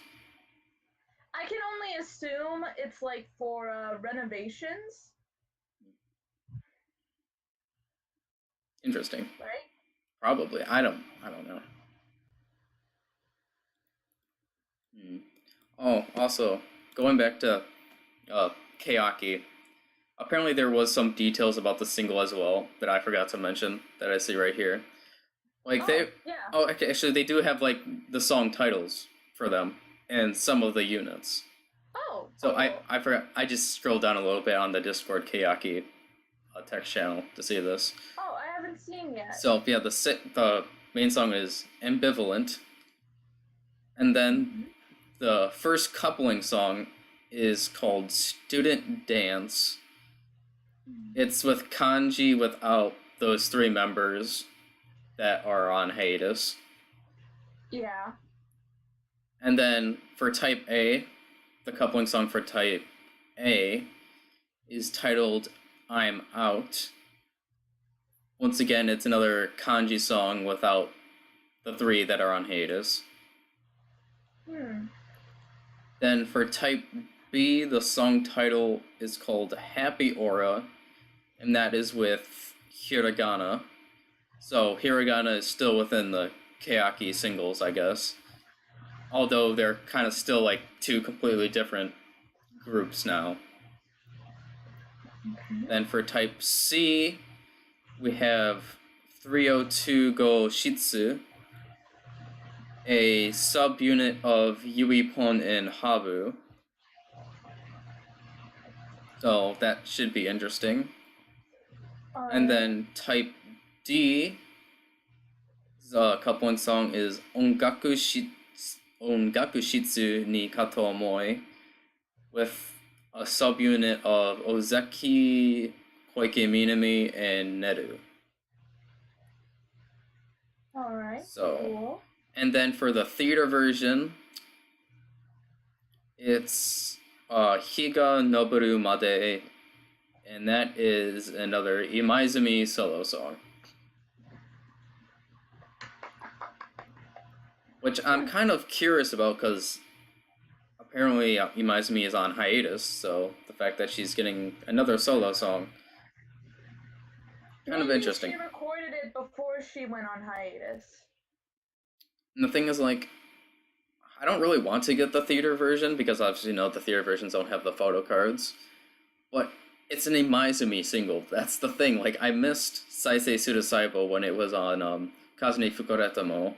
[SPEAKER 2] I can only assume it's like for renovations.
[SPEAKER 1] Interesting.
[SPEAKER 2] Right?
[SPEAKER 1] Probably. I don't know. Oh, also, going back to Keyaki, apparently there was some details about the single as well that I forgot to mention that I see right here. Like actually they do have like the song titles for them and some of the units.
[SPEAKER 2] Oh.
[SPEAKER 1] So I forgot. I just scrolled down a little bit on the Discord Keyaki text channel to see this.
[SPEAKER 2] Oh, I haven't seen yet.
[SPEAKER 1] So yeah, the main song is Ambivalent, and then the first coupling song is called Student Dance. It's with Kanji without those 3 members that are on hiatus.
[SPEAKER 2] Yeah.
[SPEAKER 1] And then for Type A, the coupling song for Type A is titled I'm Out. once again, it's another kanji song without the 3 that are on hiatus. Then for type B, the song title is called Happy Aura, and that is with hiragana. So hiragana is still within the Keyaki singles, I guess. Although they're kind of still like 2 completely different groups now. Then for type C, we have 302 Go Shitsu, a subunit of Yuipon and Habu. So that should be interesting. And then type D, the coupling song is Ongaku Shitsu ni Kato Omoi, with a subunit of Ozeki, Koike Minami, and Neru.
[SPEAKER 2] Alright,
[SPEAKER 1] so,
[SPEAKER 2] cool.
[SPEAKER 1] And then for the theater version, it's Higa Noboru Made, and that is another Imaizumi solo song. Which I'm kind of curious about, because apparently Imaizumi is on hiatus, so the fact that she's getting another solo song, kind of interesting.
[SPEAKER 2] She recorded it before she went on hiatus.
[SPEAKER 1] And the thing is, like, I don't really want to get the theater version, because obviously, the theater versions don't have the photo cards. But it's an Imaizumi single. That's the thing. Like, I missed Saisei Suda Saibo when it was on Kazune Fukureta Mo.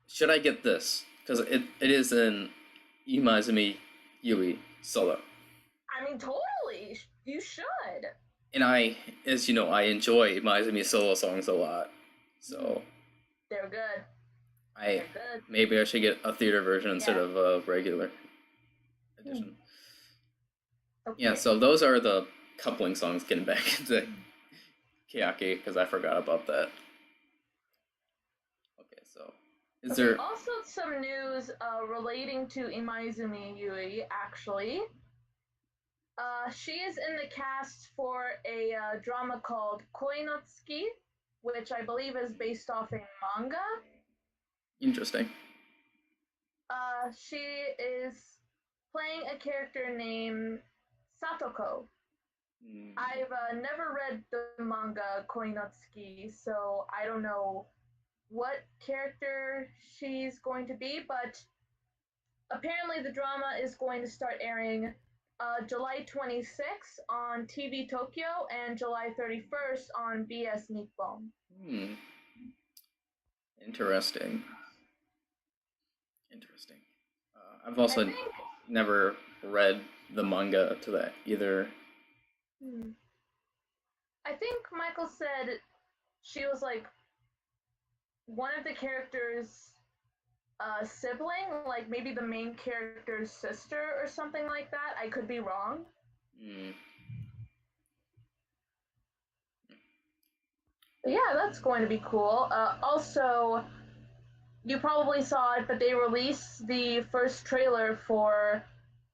[SPEAKER 1] Should I get this? Because it is an Imaizumi Yui solo.
[SPEAKER 2] I mean, totally. You should.
[SPEAKER 1] And as you know, I enjoy Imaizumi solo songs a lot. So
[SPEAKER 2] they're good.
[SPEAKER 1] Maybe I should get a theater version instead of a regular edition. Okay. Yeah, so those are the coupling songs, getting back into Keyaki, because I forgot about that. Okay, so is there
[SPEAKER 2] also some news relating to Imaizumi Yui, actually. She is in the cast for a drama called Koi no Tsuki, which I believe is based off a manga.
[SPEAKER 1] Interesting.
[SPEAKER 2] She is playing a character named Satoko. I've never read the manga Koi no Tsuki, so I don't know what character she's going to be, but apparently the drama is going to start airing July 26th on TV Tokyo and July 31st on BS Nippon.
[SPEAKER 1] Interesting. I've also never read the manga to that either.
[SPEAKER 2] I think Michael said she was like one of the characters' sibling, like maybe the main character's sister or something like that. I could be wrong. But yeah, that's going to be cool. Also, you probably saw it, but they released the first trailer for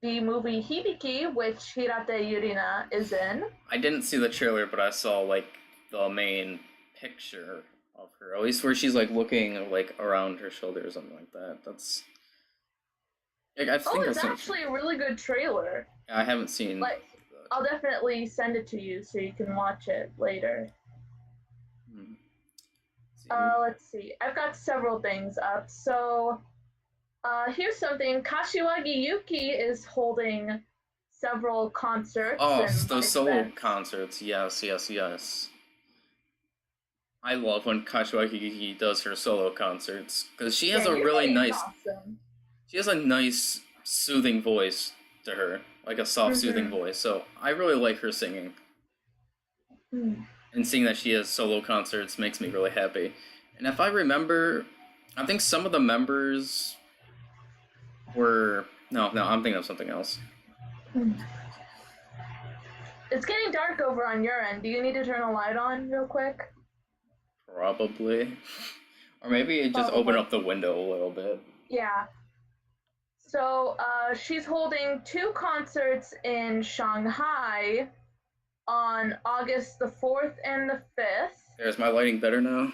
[SPEAKER 2] the movie Hibiki, which Hirate Yurina is in.
[SPEAKER 1] I didn't see the trailer, but I saw like the main picture of her, at least where she's like looking like around her shoulder or something like that. That's like, I think
[SPEAKER 2] it's actually a really good trailer.
[SPEAKER 1] I haven't seen.
[SPEAKER 2] I'll definitely send it to you so you can watch it later. Let's see. I've got several things up. So, here's something. Kashiwagi Yuki is holding several concerts.
[SPEAKER 1] Oh, those solo concerts. Yes. I love when Kashiwagi Yuki does her solo concerts, because she has a really nice... Awesome. She has a nice, soothing voice to her. Like a soft, soothing voice. So, I really like her singing. And seeing that she has solo concerts makes me really happy. And if I remember, I think some of the members were... No, I'm thinking of something else.
[SPEAKER 2] It's getting dark over on your end. Do you need to turn a light on real quick?
[SPEAKER 1] Probably. Or maybe just open up the window a little bit.
[SPEAKER 2] Yeah. So, she's holding 2 concerts in Shanghai on August the 4th and the 5th.
[SPEAKER 1] There's my lighting better now?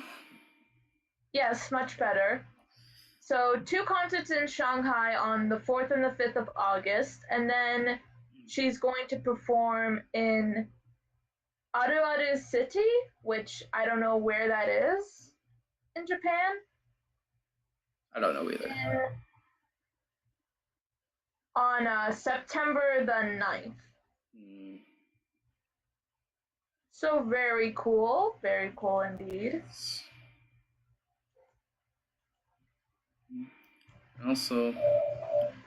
[SPEAKER 2] Yes, much better. So 2 concerts in Shanghai on the 4th and the 5th of August, and then she's going to perform in Aru City, which I don't know where that is in Japan.
[SPEAKER 1] I don't know either.
[SPEAKER 2] On September the 9th. So very cool indeed.
[SPEAKER 1] Also,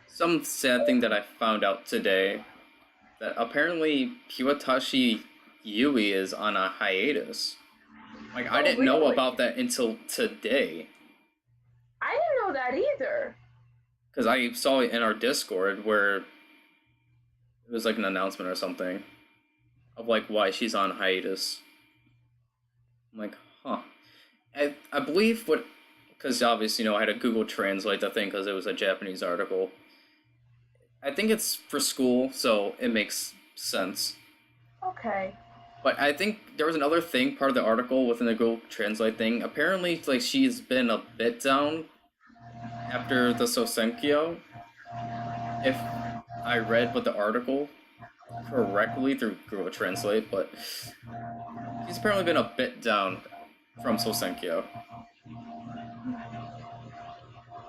[SPEAKER 1] some sad thing that I found out today, that apparently Kiwatashi Yui is on a hiatus. Like, I didn't know about that until today.
[SPEAKER 2] I didn't know that either.
[SPEAKER 1] Because I saw it in our Discord where it was like an announcement or something of like why she's on hiatus. I'm like, huh. I believe what, because obviously, you know, I had to Google Translate the thing because it was a Japanese article. I think it's for school, so it makes sense.
[SPEAKER 2] Okay.
[SPEAKER 1] But I think there was another thing, part of the article within the Google Translate thing. Apparently, like, she's been a bit down after the Sosenkyo. If I read what the article correctly through Google Translate, but she's apparently been a bit down from Sosenkyo.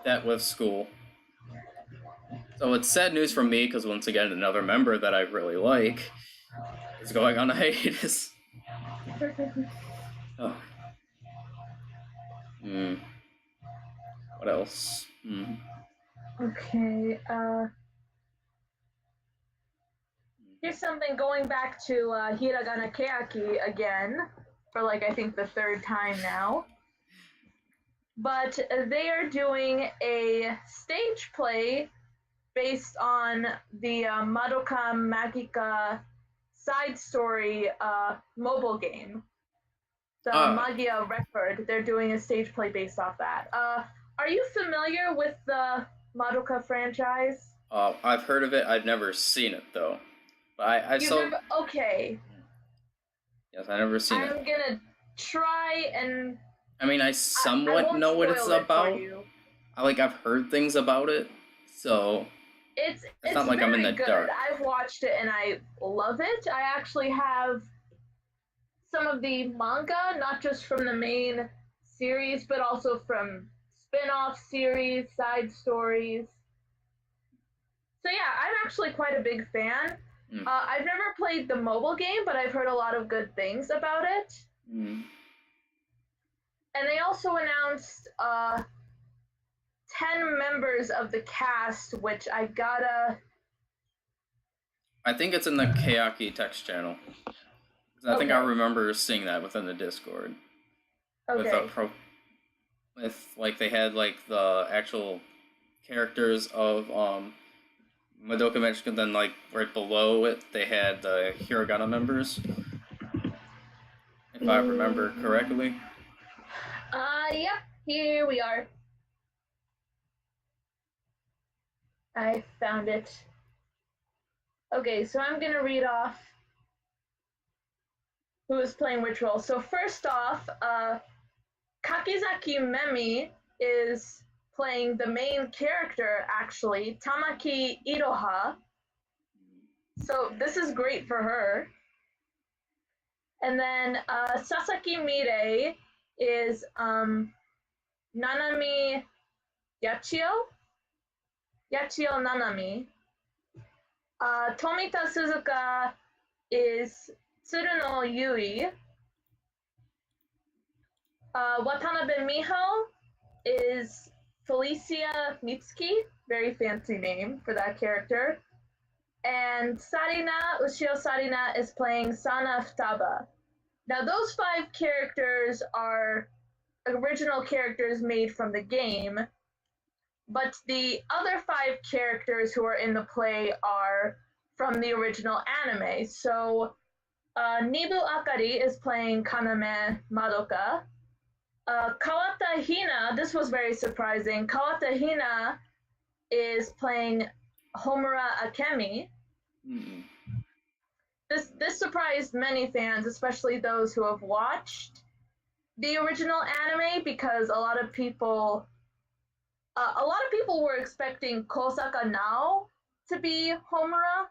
[SPEAKER 1] That with school. So it's sad news for me, because once again, another member that I really like is going on a hiatus. Oh. What else?
[SPEAKER 2] Okay, here's something going back to Hiragana Keyaki again, for like I think the 3rd time now. But they are doing a stage play based on the Madoka Magica side story mobile game. The Magia Record, they're doing a stage play based off that. Are you familiar with the Madoka franchise?
[SPEAKER 1] I've heard of it. I've never seen it though. But I saw.
[SPEAKER 2] Never... Okay.
[SPEAKER 1] Yes, I never seen it.
[SPEAKER 2] I'm gonna try and.
[SPEAKER 1] I mean, I somewhat know what it's about. I've heard things about it, so
[SPEAKER 2] it's
[SPEAKER 1] not like I'm in the dark.
[SPEAKER 2] I've watched it and I love it. I actually have some of the manga, not just from the main series, but also from spin-off series, side stories. So yeah, I'm actually quite a big fan. I've never played the mobile game, but I've heard a lot of good things about it. And they also announced 10 members of the cast, which I
[SPEAKER 1] think it's in the Keyaki text channel. I think I remember seeing that within the Discord.
[SPEAKER 2] Okay.
[SPEAKER 1] With like they had like the actual characters of Madoka Magica, then like right below it they had the Hiragana members. If I remember correctly.
[SPEAKER 2] Yep, here we are. I found it. Okay, so I'm gonna read off who is playing which role. So first off, Kakizaki Memi is playing the main character, actually, Tamaki Iroha. So this is great for her. And then Sasaki Mirei is Nanami Yachio Nanami. Tomita Suzuka is Tsuruno Yui. Watanabe Miho is Felicia Mitsuki, very fancy name for that character. And Ushio Sarina is playing Sana Futaba. Now those 5 characters are original characters made from the game, but the other 5 characters who are in the play are from the original anime. So Nibu Akari is playing Kaname Madoka. Kawata Hina, this was very surprising. Kawata Hina is playing Homura Akemi. this surprised many fans, especially those who have watched the original anime, because a lot of people were expecting Kosaka Nao to be Homura,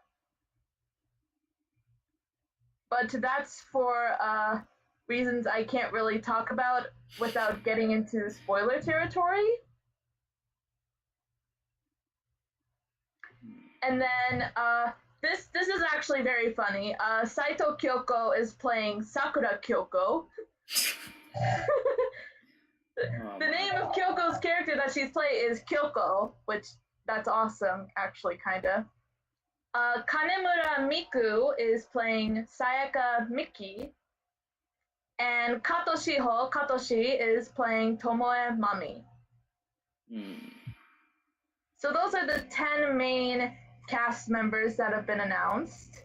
[SPEAKER 2] but that's for reasons I can't really talk about without getting into spoiler territory. And then this is actually very funny. Saito Kyoko is playing Sakura Kyoko. The name of Kyoko's character that she's playing is Kyoko, which that's awesome, actually, kinda. Kanemura Miku is playing Sayaka Miki, and Katoshi is playing Tomoe Mami. So those are the 10 main cast members that have been announced.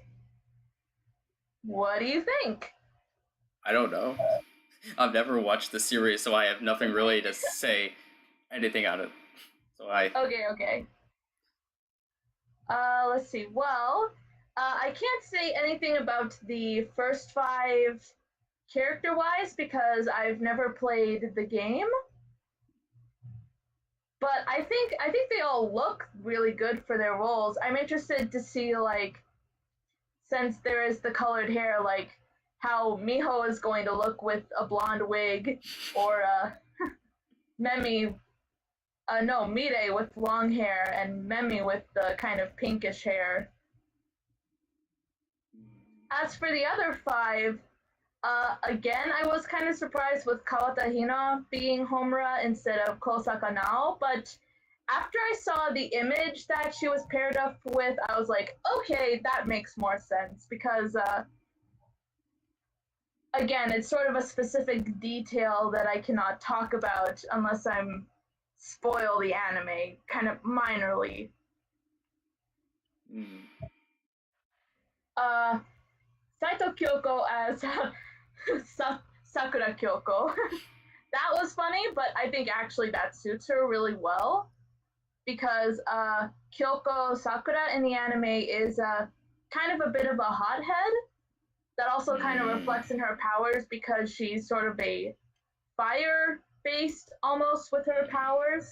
[SPEAKER 2] What do you think?
[SPEAKER 1] I don't know. I've never watched the series, so I have nothing really to say anything on it. So
[SPEAKER 2] Okay. Let's see. Well, I can't say anything about the first 5 character-wise because I've never played the game. But I think they all look really good for their roles. I'm interested to see, like, since there is the colored hair, like how Miho is going to look with a blonde wig, or Mire with long hair, and Memi with the kind of pinkish hair. As for the other 5, again, I was kind of surprised with Kawata Hina being Homura instead of Kosaka Nao, but after I saw the image that she was paired up with, I was like, okay, that makes more sense, because again, it's sort of a specific detail that I cannot talk about unless I'm spoil the anime, kind of minorly. Saito Kyoko as Sakura Kyoko. That was funny, but I think actually that suits her really well, because Kyoko Sakura in the anime is kind of a bit of a hothead that also kind of reflects in her powers, because she's sort of a fire-based almost with her powers.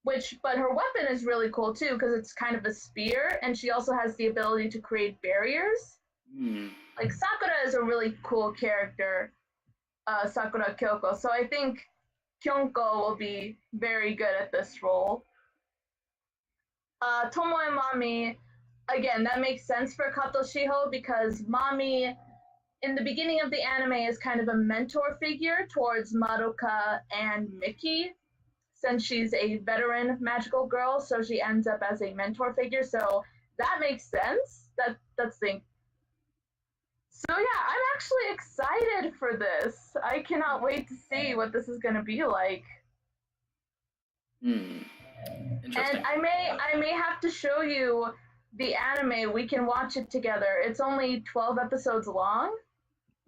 [SPEAKER 2] But her weapon is really cool too, because it's kind of a spear, and she also has the ability to create barriers. Like, Sakura is a really cool character, Sakura Kyoko, so I think Kyonko will be very good at this role. Tomoe Mami, again, that makes sense for Kato Shiho, because Mami, in the beginning of the anime, is kind of a mentor figure towards Madoka and Miki, since she's a veteran magical girl, so she ends up as a mentor figure, so that makes sense. That's the... So yeah, I'm actually excited for this. I cannot wait to see what this is going to be like.
[SPEAKER 1] Interesting.
[SPEAKER 2] And I may have to show you the anime. We can watch it together. It's only 12 episodes long.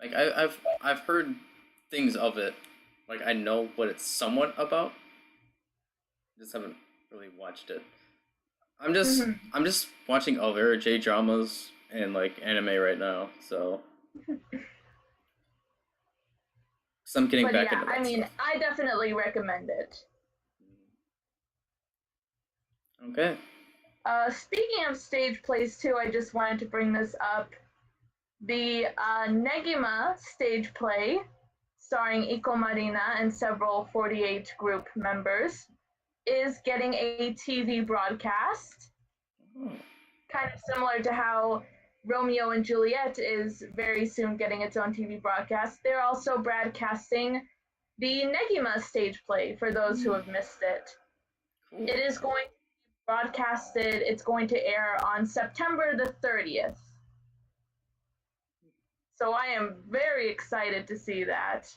[SPEAKER 1] Like, I've heard things of it. Like, I know what it's somewhat about. Just haven't really watched it. I'm just watching other J dramas and like anime right now, so I'm getting back into that.
[SPEAKER 2] I mean, I definitely recommend it.
[SPEAKER 1] Okay.
[SPEAKER 2] Speaking of stage plays too, I just wanted to bring this up. The Negima stage play, starring Ikou Marina and several 48 group members, is getting a TV broadcast. Kind of similar to how Romeo and Juliet is very soon getting its own TV broadcast. They're also broadcasting the Negima stage play for those who have missed it. Cool. It is going to be broadcasted, it's going to air on September the 30th. So I am very excited to see that.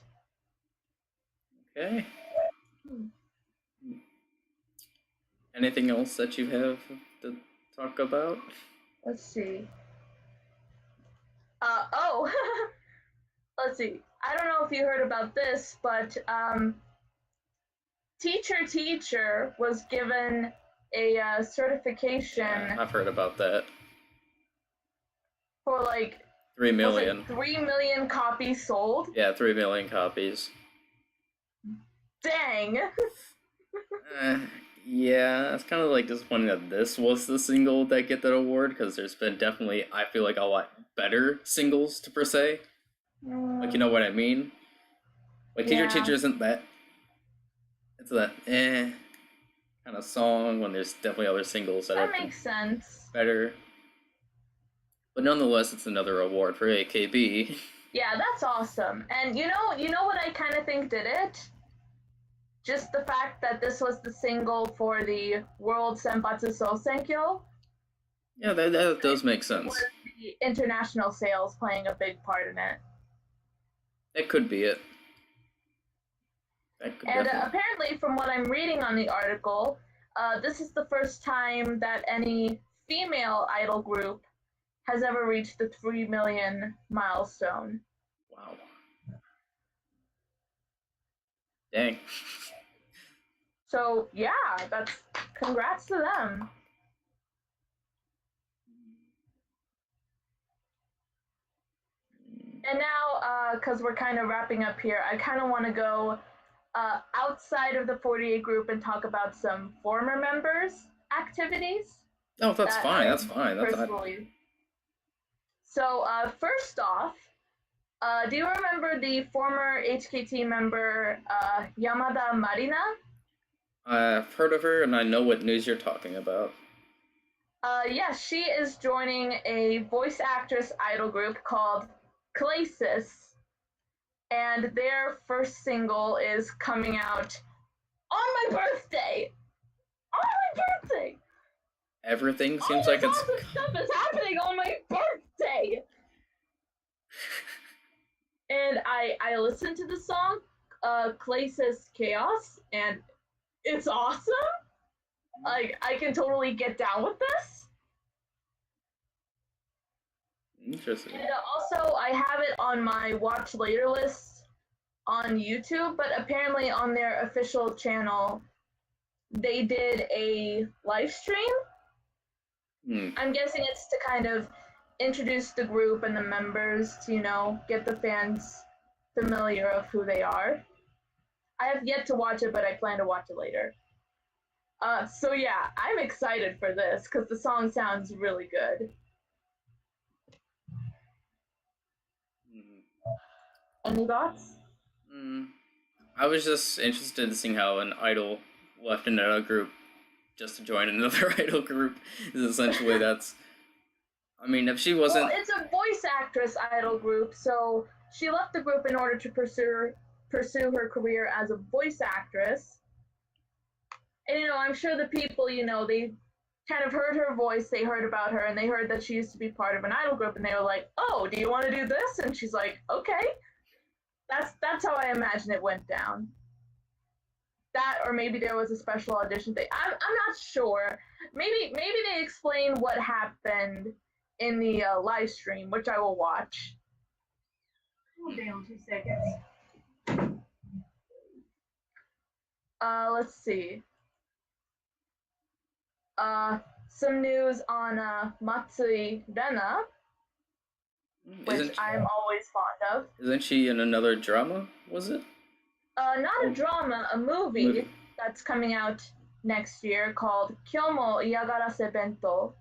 [SPEAKER 1] Okay. Anything else that you have to talk about?
[SPEAKER 2] Let's see. Let's see. I don't know if you heard about this, but Teacher was given a certification.
[SPEAKER 1] Yeah, I've heard about that.
[SPEAKER 2] for like
[SPEAKER 1] 3 million.
[SPEAKER 2] 3 million copies sold?
[SPEAKER 1] Yeah, 3 million copies.
[SPEAKER 2] Dang.
[SPEAKER 1] Yeah, it's kind of like disappointing that this was the single that get that award, because there's been definitely, I feel like, a lot better singles to per se. Like, you know what I mean? Like, Teacher Teacher isn't that, it's that kind of song, when there's definitely other singles that
[SPEAKER 2] makes sense.
[SPEAKER 1] Better. But nonetheless, it's another award for AKB.
[SPEAKER 2] Yeah, that's awesome. And you know what I kind of think did it? Just the fact that this was the single for the World Senbatsu Sosenkyo.
[SPEAKER 1] Yeah, that does make sense.
[SPEAKER 2] With the international sales playing a big part in it.
[SPEAKER 1] It could be it.
[SPEAKER 2] And apparently, from what I'm reading on the article, this is the first time that any female idol group has ever reached the 3 million milestone.
[SPEAKER 1] Wow. Dang.
[SPEAKER 2] So, yeah, that's congrats to them. And now, because we're kind of wrapping up here, I kind of want to go outside of the 48 group and talk about some former members' activities.
[SPEAKER 1] Oh, that's fine. That's fine.
[SPEAKER 2] So, first off, do you remember the former HKT member, Yamada Marina?
[SPEAKER 1] I've heard of her, and I know what news you're talking about.
[SPEAKER 2] Yeah, she is joining a voice actress idol group called Keyakizaka46, and their first single is coming out on my birthday! On my birthday!
[SPEAKER 1] Everything seems like it's...
[SPEAKER 2] Awesome stuff is happening on my birthday! And I listened to the song, Keyakizaka46 Chaos, and it's awesome! Like, I can totally get down with this.
[SPEAKER 1] Interesting.
[SPEAKER 2] And also, I have it on my watch later list on YouTube, but apparently on their official channel, they did a live stream. I'm guessing it's to kind of introduce the group and the members to, get the fans familiar of who they are. I have yet to watch it, but I plan to watch it later. So yeah, I'm excited for this because the song sounds really good. Any thoughts?
[SPEAKER 1] I was just interested in seeing how an idol left another group just to join another idol group. Is essentially that's. I mean, if she wasn't.
[SPEAKER 2] Well, it's a voice actress idol group, so she left the group in order to pursue her career as a voice actress. And I'm sure the people, they kind of heard her voice, they heard about her, and they heard that she used to be part of an idol group, and they were like, "Oh, do you want to do this?" And she's like, "Okay." That's how I imagine it went down. That, or maybe there was a special audition thing. I'm not sure. Maybe they explain what happened in the live stream, which I will watch. Cool down 2 seconds. Let's see. Some news on Matsui Rena, which I'm always fond of.
[SPEAKER 1] Isn't she in another drama, was it?
[SPEAKER 2] Not a drama, a movie that's coming out next year called Kyomo Iyagarase Bento.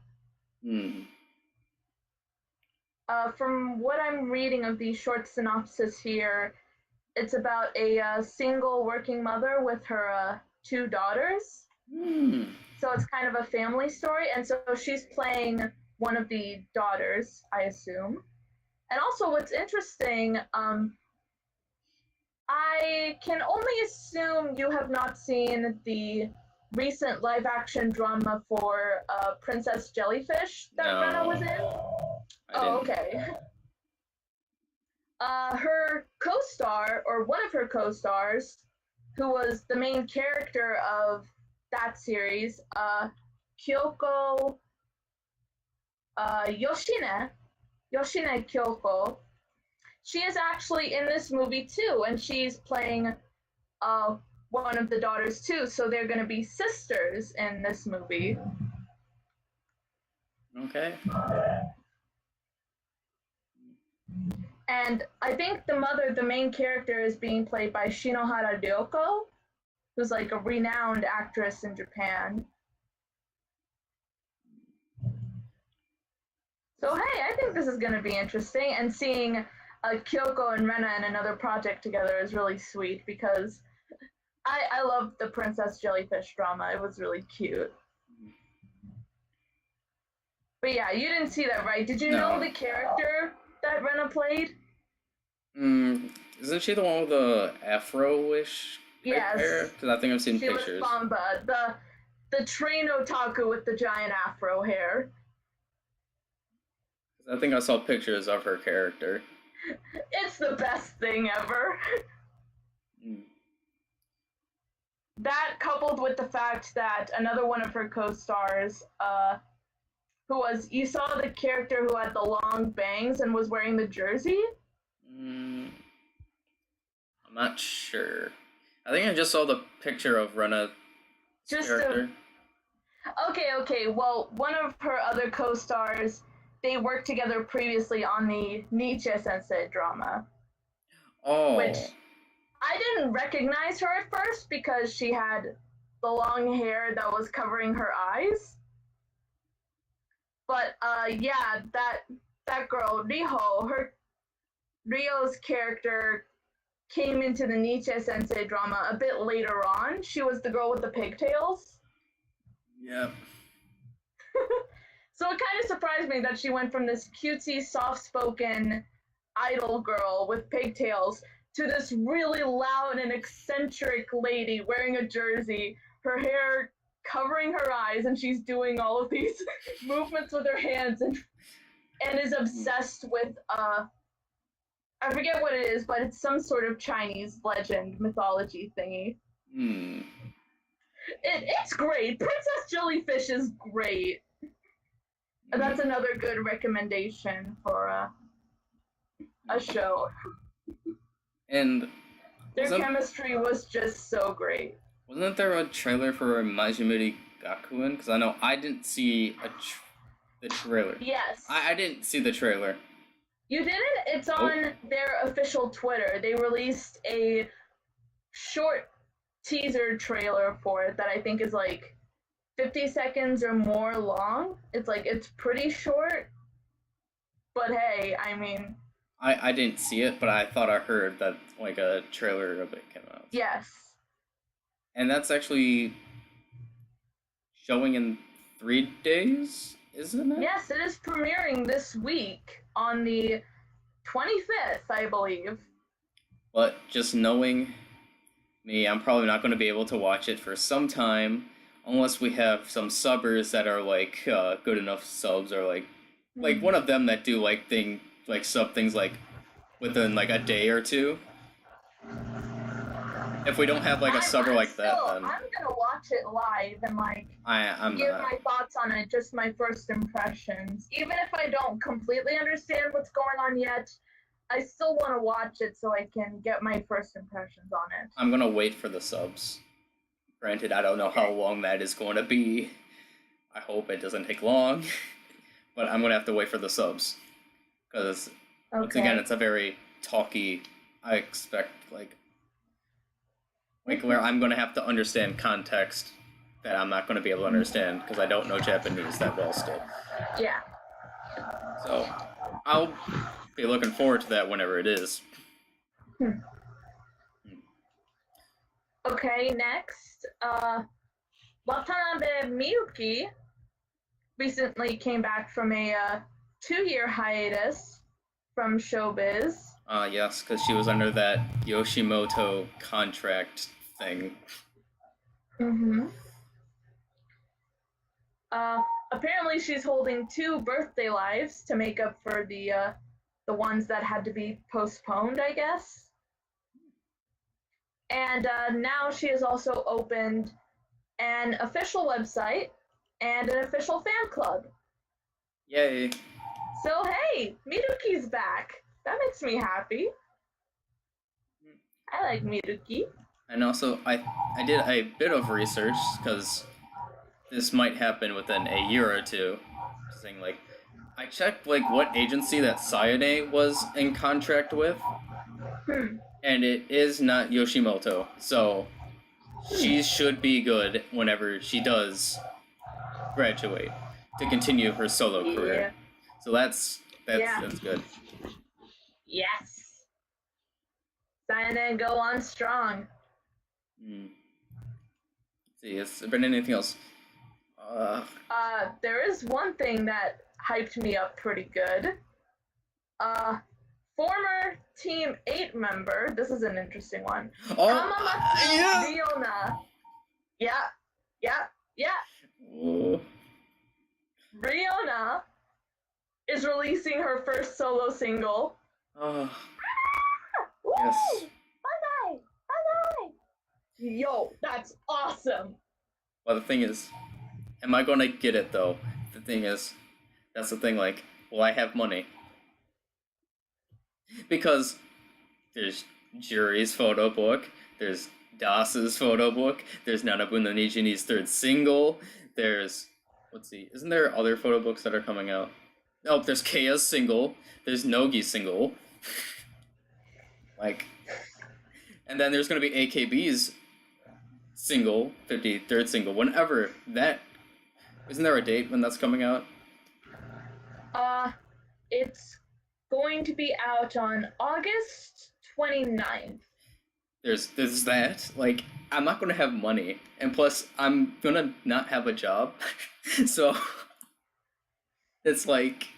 [SPEAKER 2] From what I'm reading of the short synopsis here, it's about a single working mother with her 2 daughters. So it's kind of a family story, and so she's playing one of the daughters, I assume. And also what's interesting, I can only assume you have not seen the recent live-action drama for Princess Jellyfish that Rena was in. Okay. Her co-star, or one of her co-stars, who was the main character of that series, Kyoko Yoshine Kyoko, she is actually in this movie too, and she's playing one of the daughters too, so they're going to be sisters in this movie.
[SPEAKER 1] Okay.
[SPEAKER 2] And I think the main character, is being played by Shinohara Ryoko, who's like a renowned actress in Japan. So hey, I think this is going to be interesting, and seeing Kyoko and Rena in another project together is really sweet because I love the Princess Jellyfish drama. It was really cute. But yeah, you didn't see that, right? Did you know the character that Rena played?
[SPEAKER 1] Isn't she the one with the afro-ish hair? Because I think I've seen pictures.
[SPEAKER 2] She was Bamba, the train otaku with the giant afro hair.
[SPEAKER 1] I think I saw pictures of her character.
[SPEAKER 2] It's the best thing ever. That, coupled with the fact that another one of her co-stars, you saw the character who had the long bangs and was wearing the jersey?
[SPEAKER 1] I'm not sure. I think I just saw the picture of Rena's character.
[SPEAKER 2] Okay. Well, one of her other co-stars, they worked together previously on the Nietzsche-sensei drama.
[SPEAKER 1] Oh.
[SPEAKER 2] Which I didn't recognize her at first because she had the long hair that was covering her eyes. But yeah, that girl, Ryo's character came into the Nietzsche-sensei drama a bit later on. She was the girl with the pigtails.
[SPEAKER 1] Yep.
[SPEAKER 2] So it kind of surprised me that she went from this cutesy, soft-spoken idol girl with pigtails to this really loud and eccentric lady wearing a jersey, her hair covering her eyes, and she's doing all of these movements with her hands and is obsessed with, I forget what it is, but it's some sort of Chinese legend, mythology thingy. It's great. Princess Jellyfish is great. That's another good recommendation for a show.
[SPEAKER 1] And
[SPEAKER 2] their chemistry was just so great.
[SPEAKER 1] Wasn't there a trailer for Majimuri Gakuen? Because I know I didn't see the trailer.
[SPEAKER 2] Yes.
[SPEAKER 1] I didn't see the trailer.
[SPEAKER 2] You didn't? It's on their official Twitter. They released a short teaser trailer for it that I think is like 50 seconds or more long. It's pretty short. But hey, I mean...
[SPEAKER 1] I didn't see it, but I thought I heard that like a trailer of it came out.
[SPEAKER 2] Yes.
[SPEAKER 1] And that's actually showing in 3 days, isn't it?
[SPEAKER 2] Yes, it is premiering this week on the 25th, I believe.
[SPEAKER 1] But just knowing me, I'm probably not going to be able to watch it for some time unless we have some subbers that are like good enough subs, or like one of them that do sub things like within like a day or two. If we don't have like a subber like that, then
[SPEAKER 2] I'm gonna watch it live and give my thoughts on it, just my first impressions. Even if I don't completely understand what's going on yet, I still want to watch it so I can get my first impressions on it.
[SPEAKER 1] I'm gonna wait for the subs. Granted, I don't know how long that is going to be. I hope it doesn't take long, but I'm gonna have to wait for the subs because once again, it's a very talky. I expect where I'm going to have to understand context that I'm not going to be able to understand because I don't know Japanese that well still.
[SPEAKER 2] Yeah.
[SPEAKER 1] So I'll be looking forward to that whenever it is.
[SPEAKER 2] Okay, next. Watanabe Miyuki recently came back from a 2-year hiatus from showbiz.
[SPEAKER 1] Yes, because she was under that Yoshimoto contract thing.
[SPEAKER 2] Apparently she's holding 2 birthday lives to make up for the ones that had to be postponed, I guess. And now she has also opened an official website and an official fan club.
[SPEAKER 1] Yay.
[SPEAKER 2] So hey, Miruki's back. That makes me happy. I like Miruki.
[SPEAKER 1] And also, I did a bit of research, because this might happen within a year or two. Saying I checked like what agency that Sayane was in contract with, and it is not Yoshimoto, so she should be good whenever she does graduate to continue her solo career. So that's good.
[SPEAKER 2] Yes. Sayane, go on strong.
[SPEAKER 1] Let's see, has there been anything else?
[SPEAKER 2] There is one thing that hyped me up pretty good. Former Team 8 member, this is an interesting one. Kamamatsu Riona. Yeah. Riona is releasing her first solo single.
[SPEAKER 1] Yes.
[SPEAKER 2] Bye-bye! Yo, that's awesome!
[SPEAKER 1] Well, the thing is, am I gonna get it though? The thing is, that's the thing, like, will I have money? Because there's Jury's photo book, there's Das's photo book, there's Nanabu no Nijini's third single, there's, let's see, isn't there other photo books that are coming out? Oh, there's Keia's single, there's Nogi's single, like, and then there's gonna be AKB's single, 53rd single, whenever that, isn't there a date when that's coming out?
[SPEAKER 2] It's going to be out on August 29th.
[SPEAKER 1] There's that, like, I'm not gonna have money, and plus, I'm gonna not have a job, so, it's like,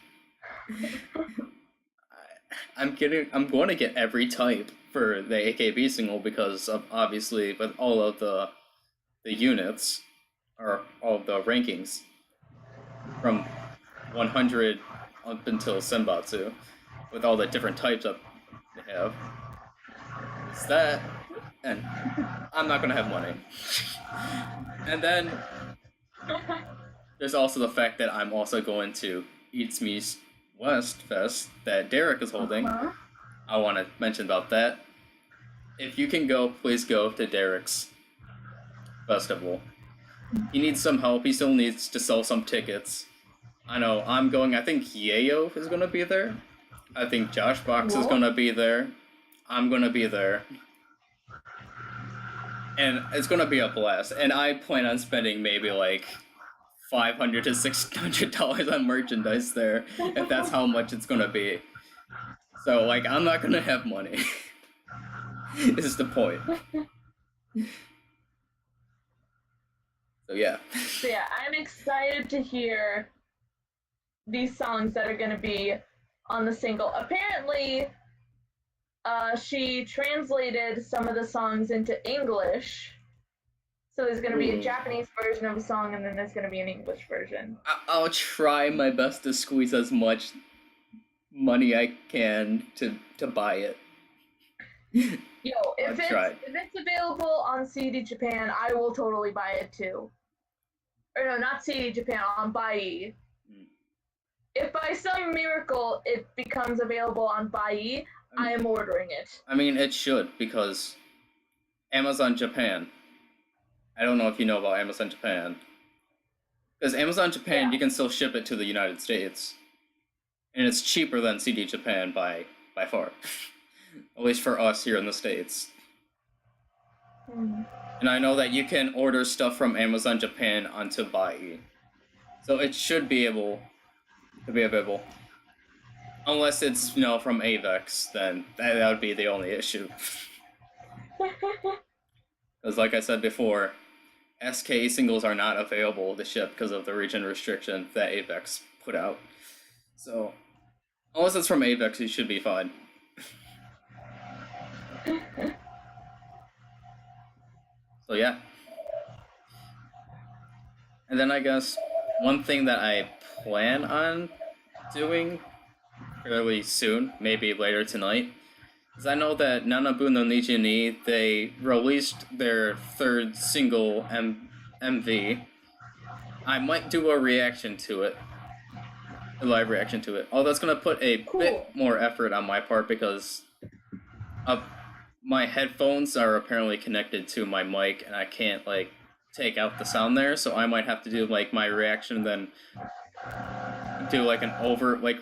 [SPEAKER 1] I'm going to get every type for the AKB single because of, obviously, with all of the units, or all of the rankings, from 100 up until Senbatsu, with all the different types that they have. It's that, and I'm not gonna have money. And then, there's also the fact that I'm also going to Meets West Fes that Derek is holding. I want to mention about that. If you can go, please go to Derek's festival. He needs some help. He still needs to sell some tickets. I know, I'm going. I think Yayo is going to be there. I think Josh Box is going to be there. I'm going to be there. And it's going to be a blast. And I plan on spending maybe like $500 to $600 on merchandise there, if that's how much it's gonna be. So, like, I'm not gonna have money. Is the point. So, yeah.
[SPEAKER 2] So, yeah, I'm excited to hear these songs that are gonna be on the single. Apparently, she translated some of the songs into English. So there's going to be a Japanese version of a song, and then there's going to be an English version.
[SPEAKER 1] I'll try my best to squeeze as much money I can to buy it.
[SPEAKER 2] Yo, if it's available on CD Japan, I will totally buy it too. Or no, not CD Japan, on Bai. If by some miracle it becomes available on Bai, I am ordering it.
[SPEAKER 1] I mean, it should, because Amazon Japan. I don't know if you know about Amazon Japan. Because Amazon Japan, you can still ship it to the United States. And it's cheaper than CD Japan by far. At least for us here in the States. And I know that you can order stuff from Amazon Japan onto Bai. So it should be able to be available. Unless it's, from Avex, then that would be the only issue. Because like I said before, SK singles are not available to ship because of the region restriction that Avex put out. So, unless it's from Avex, you should be fine. So yeah. And then I guess one thing that I plan on doing fairly soon, maybe later tonight, is I know that Nanabu no Nijini, they released their third single, MV. I might do a reaction to it. A live reaction to it. Although that's going to put a bit more effort on my part because my headphones are apparently connected to my mic and I can't, take out the sound there, so I might have to do, my reaction and then do like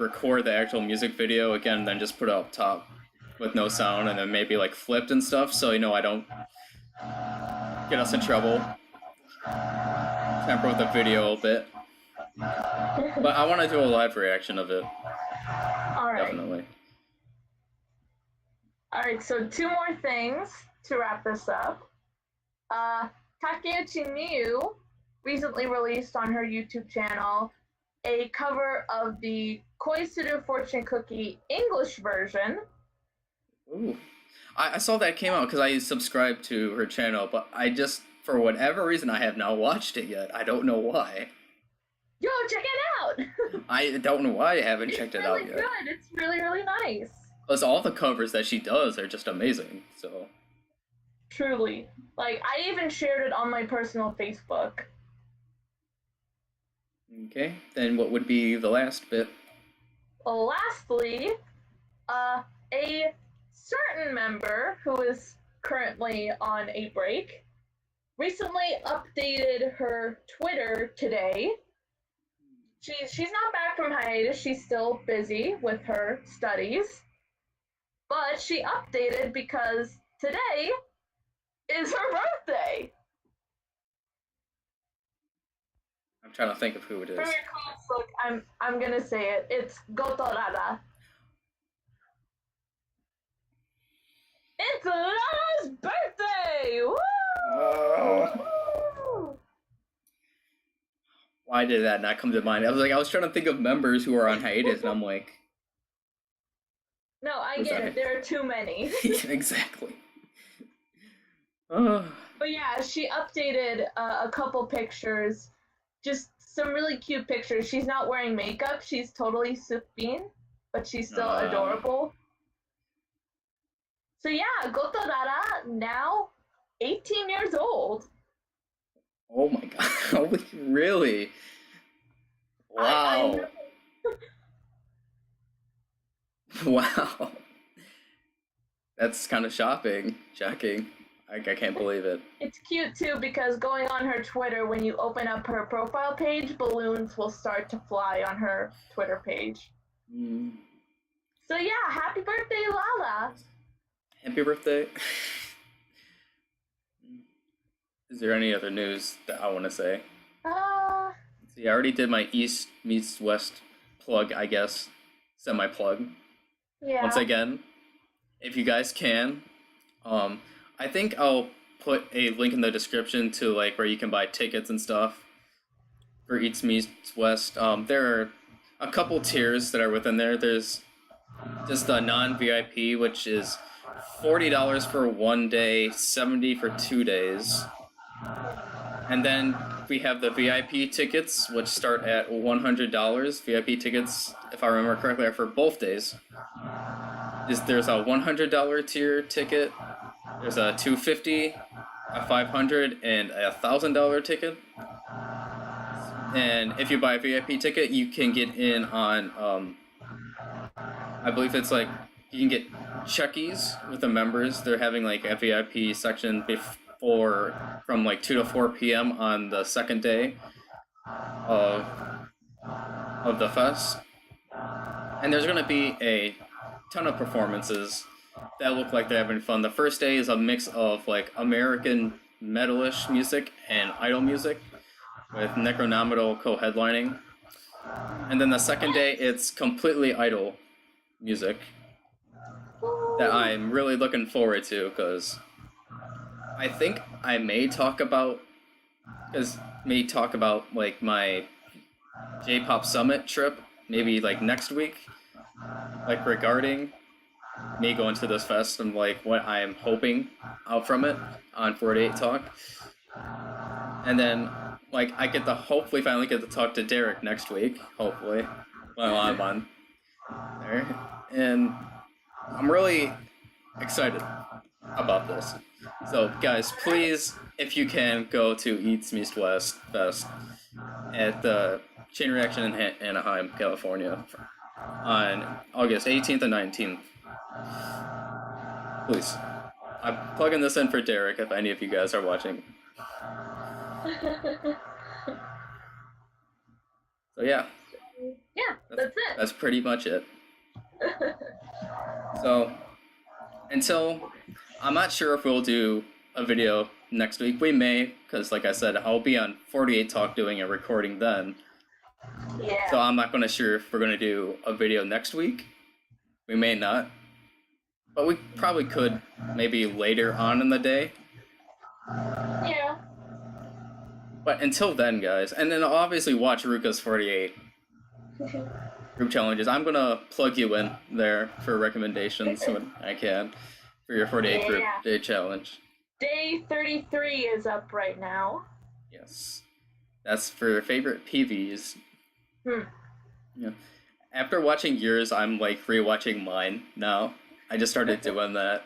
[SPEAKER 1] record the actual music video again, then just put it up top with no sound, and then maybe like flipped and stuff, so I don't get us in trouble. Tamper with the video a bit. But I want to do a live reaction of it.
[SPEAKER 2] Alright.
[SPEAKER 1] Definitely.
[SPEAKER 2] Alright, so 2 more things to wrap this up. Takeuchi Miyu recently released on her YouTube channel a cover of the Koisuru Fortune Cookie English version.
[SPEAKER 1] Ooh. I saw that came out because I subscribed to her channel, but I just, for whatever reason, I have not watched it yet. I don't know why.
[SPEAKER 2] Yo, check it out!
[SPEAKER 1] I don't know why I haven't checked it out yet.
[SPEAKER 2] It's really good. It's really, really nice.
[SPEAKER 1] Plus, all the covers that she does are just amazing, so...
[SPEAKER 2] Truly. Like, I even shared it on my personal Facebook.
[SPEAKER 1] Okay, then what would be the last bit?
[SPEAKER 2] Lastly, a certain member who is currently on a break recently updated her Twitter today. She's not back from hiatus. She's still busy with her studies. But she updated because today is her birthday.
[SPEAKER 1] I'm trying to think of who it is.
[SPEAKER 2] For your class, look, I'm gonna say it. It's Gotorara. It's Lara's birthday! Woo!
[SPEAKER 1] Oh. Why did that not come to mind? I was trying to think of members who are on hiatus, and I'm like...
[SPEAKER 2] No, I get it. There are too many.
[SPEAKER 1] Exactly.
[SPEAKER 2] But yeah, she updated a couple pictures. Just some really cute pictures. She's not wearing makeup. She's totally supine, but she's still adorable. So yeah, Gotorara, now 18 years old.
[SPEAKER 1] Oh my god, really? Wow. Wow. That's kind of shocking. I can't believe it.
[SPEAKER 2] It's cute too because going on her Twitter, when you open up her profile page, balloons will start to fly on her Twitter page.
[SPEAKER 1] Mm.
[SPEAKER 2] So yeah, happy birthday, Lala.
[SPEAKER 1] Happy birthday. Is there any other news that I want to say? See, I already did my East Meets West plug, I guess. Semi-plug.
[SPEAKER 2] Yeah.
[SPEAKER 1] Once again, if you guys can, I think I'll put a link in the description to like where you can buy tickets and stuff for East Meets West. There are a couple tiers that are within there. There's just the non-VIP, which is $40 for 1 day, $70 for 2 days. And then we have the VIP tickets, which start at $100. VIP tickets, if I remember correctly, are for both days. There's a $100 tier ticket, there's a $250, a $500, and a $1,000 ticket. And if you buy a VIP ticket, you can get in on, I believe it's like, you can get Chuckies with the members. They're having like a VIP section from like 2 to 4 p.m. on the second day of the fest. And there's gonna be a ton of performances that look like they're having fun. The first day is a mix of like American metalish music and idol music with Necronomital co-headlining. And then the second day it's completely idol music that I'm really looking forward to, because I think I may talk about like my J-pop summit trip maybe like next week, like regarding me going to this fest and like what I'm hoping out from it on 48 Talk. And then like I get to hopefully finally get to talk to Derek next week, hopefully, while I'm on there. And I'm really excited about this. So guys, please, if you can, go to Eats Meets West Fest at the Chain Reaction in Anaheim, California on August 18th and 19th. Please. I'm plugging this in for Derek if any of you guys are watching. So yeah.
[SPEAKER 2] Yeah, that's it.
[SPEAKER 1] That's pretty much it. So, until, I'm not sure if we'll do a video next week. We may, because like I said, I'll be on 48 Talk doing a recording then.
[SPEAKER 2] Yeah.
[SPEAKER 1] So I'm not going to sure if we're going to do a video next week. We may not. But we probably could maybe later on in the day.
[SPEAKER 2] Yeah.
[SPEAKER 1] But until then, guys, and then obviously watch Ruka's 48 group challenges. I'm going to plug you in there for recommendations when I can for your 48 group day challenge.
[SPEAKER 2] Day 33 is up right now.
[SPEAKER 1] Yes. That's for your favorite PVs. Yeah. After watching yours, I'm like rewatching mine now. I just started doing that.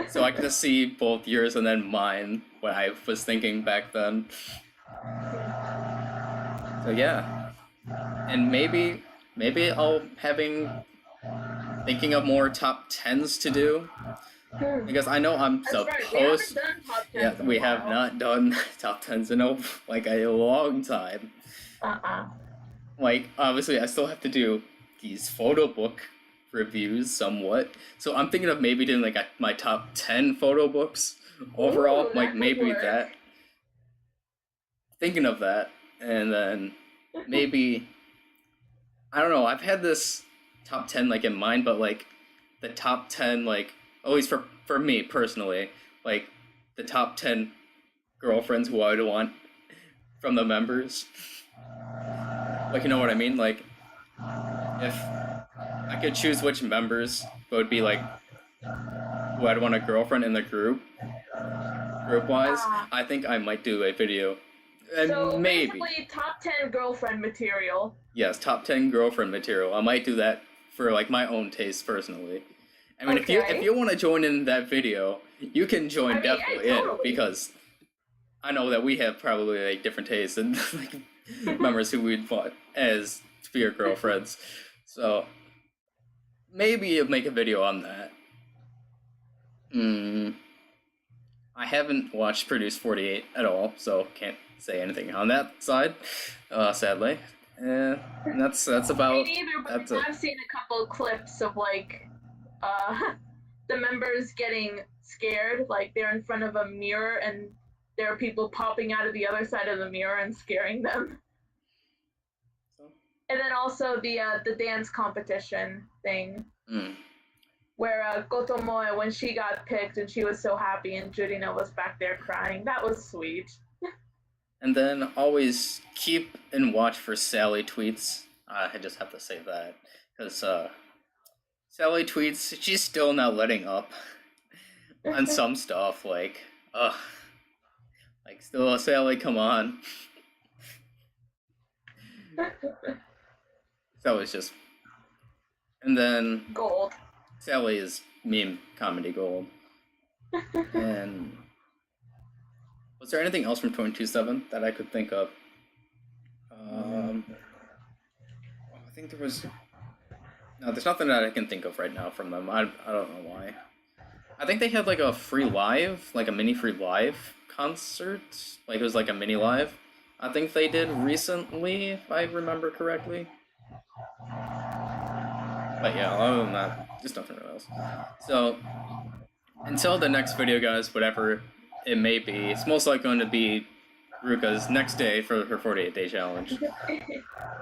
[SPEAKER 1] So I can just see both yours and then mine, what I was thinking back then. So yeah. And maybe I'll thinking of more top 10s to do. Because I know I'm supposed. Yeah, we have not done top 10s in a long time. Like, obviously, I still have to do these photo book reviews somewhat. So I'm thinking of maybe doing like my top 10 photo books overall.
[SPEAKER 2] Ooh,
[SPEAKER 1] like maybe
[SPEAKER 2] work.
[SPEAKER 1] that. Thinking of that, and then maybe I don't know. I've had this top 10 like in mind, but like the top 10 like. At least for me personally, like the top 10 girlfriends who I would want from the members. Like, you know what I mean? Like, if I could choose which members would be like who I'd want a girlfriend in the group-wise, I think I might do a video. And
[SPEAKER 2] so
[SPEAKER 1] maybe
[SPEAKER 2] basically top 10 girlfriend material.
[SPEAKER 1] Yes, top 10 girlfriend material. I might do that for like my own taste personally. I mean, if you want to join in that video, you can join definitely in, because I know that we have probably like different tastes and like members who we'd want as to be your girlfriends. So maybe you'll make a video on that. I haven't watched Produce 48 at all, so can't say anything on that side, sadly. And that's about.
[SPEAKER 2] Me neither, but I've seen a couple clips of like. The members getting scared, like they're in front of a mirror and there are people popping out of the other side of the mirror and scaring them. And then also the dance competition thing, where Gotomoe, when she got picked and she was so happy and Jurina was back there crying, that was sweet.
[SPEAKER 1] And then always keep and watch for Sally tweets. I just have to say that, because Sally tweets, she's still not letting up on some stuff, like, still, Sally, come on. Sally's just, and then
[SPEAKER 2] gold.
[SPEAKER 1] Sally is meme comedy gold. And was there anything else from 22-7 that I could think of? I think there was. No, there's nothing that I can think of right now from them. I don't know why. I think they had like a free live, like a mini free live concert. Like it was like a mini live. I think they did recently, if I remember correctly. But yeah, other than that, just nothing else. So, until the next video, guys, whatever it may be, it's most likely going to be Ruka's next day for her 48-day challenge.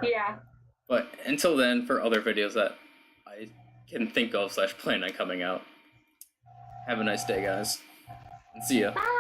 [SPEAKER 2] Yeah.
[SPEAKER 1] But until then, for other videos that I can think of / plan on coming out. Have a nice day, guys. And see ya.
[SPEAKER 2] Bye.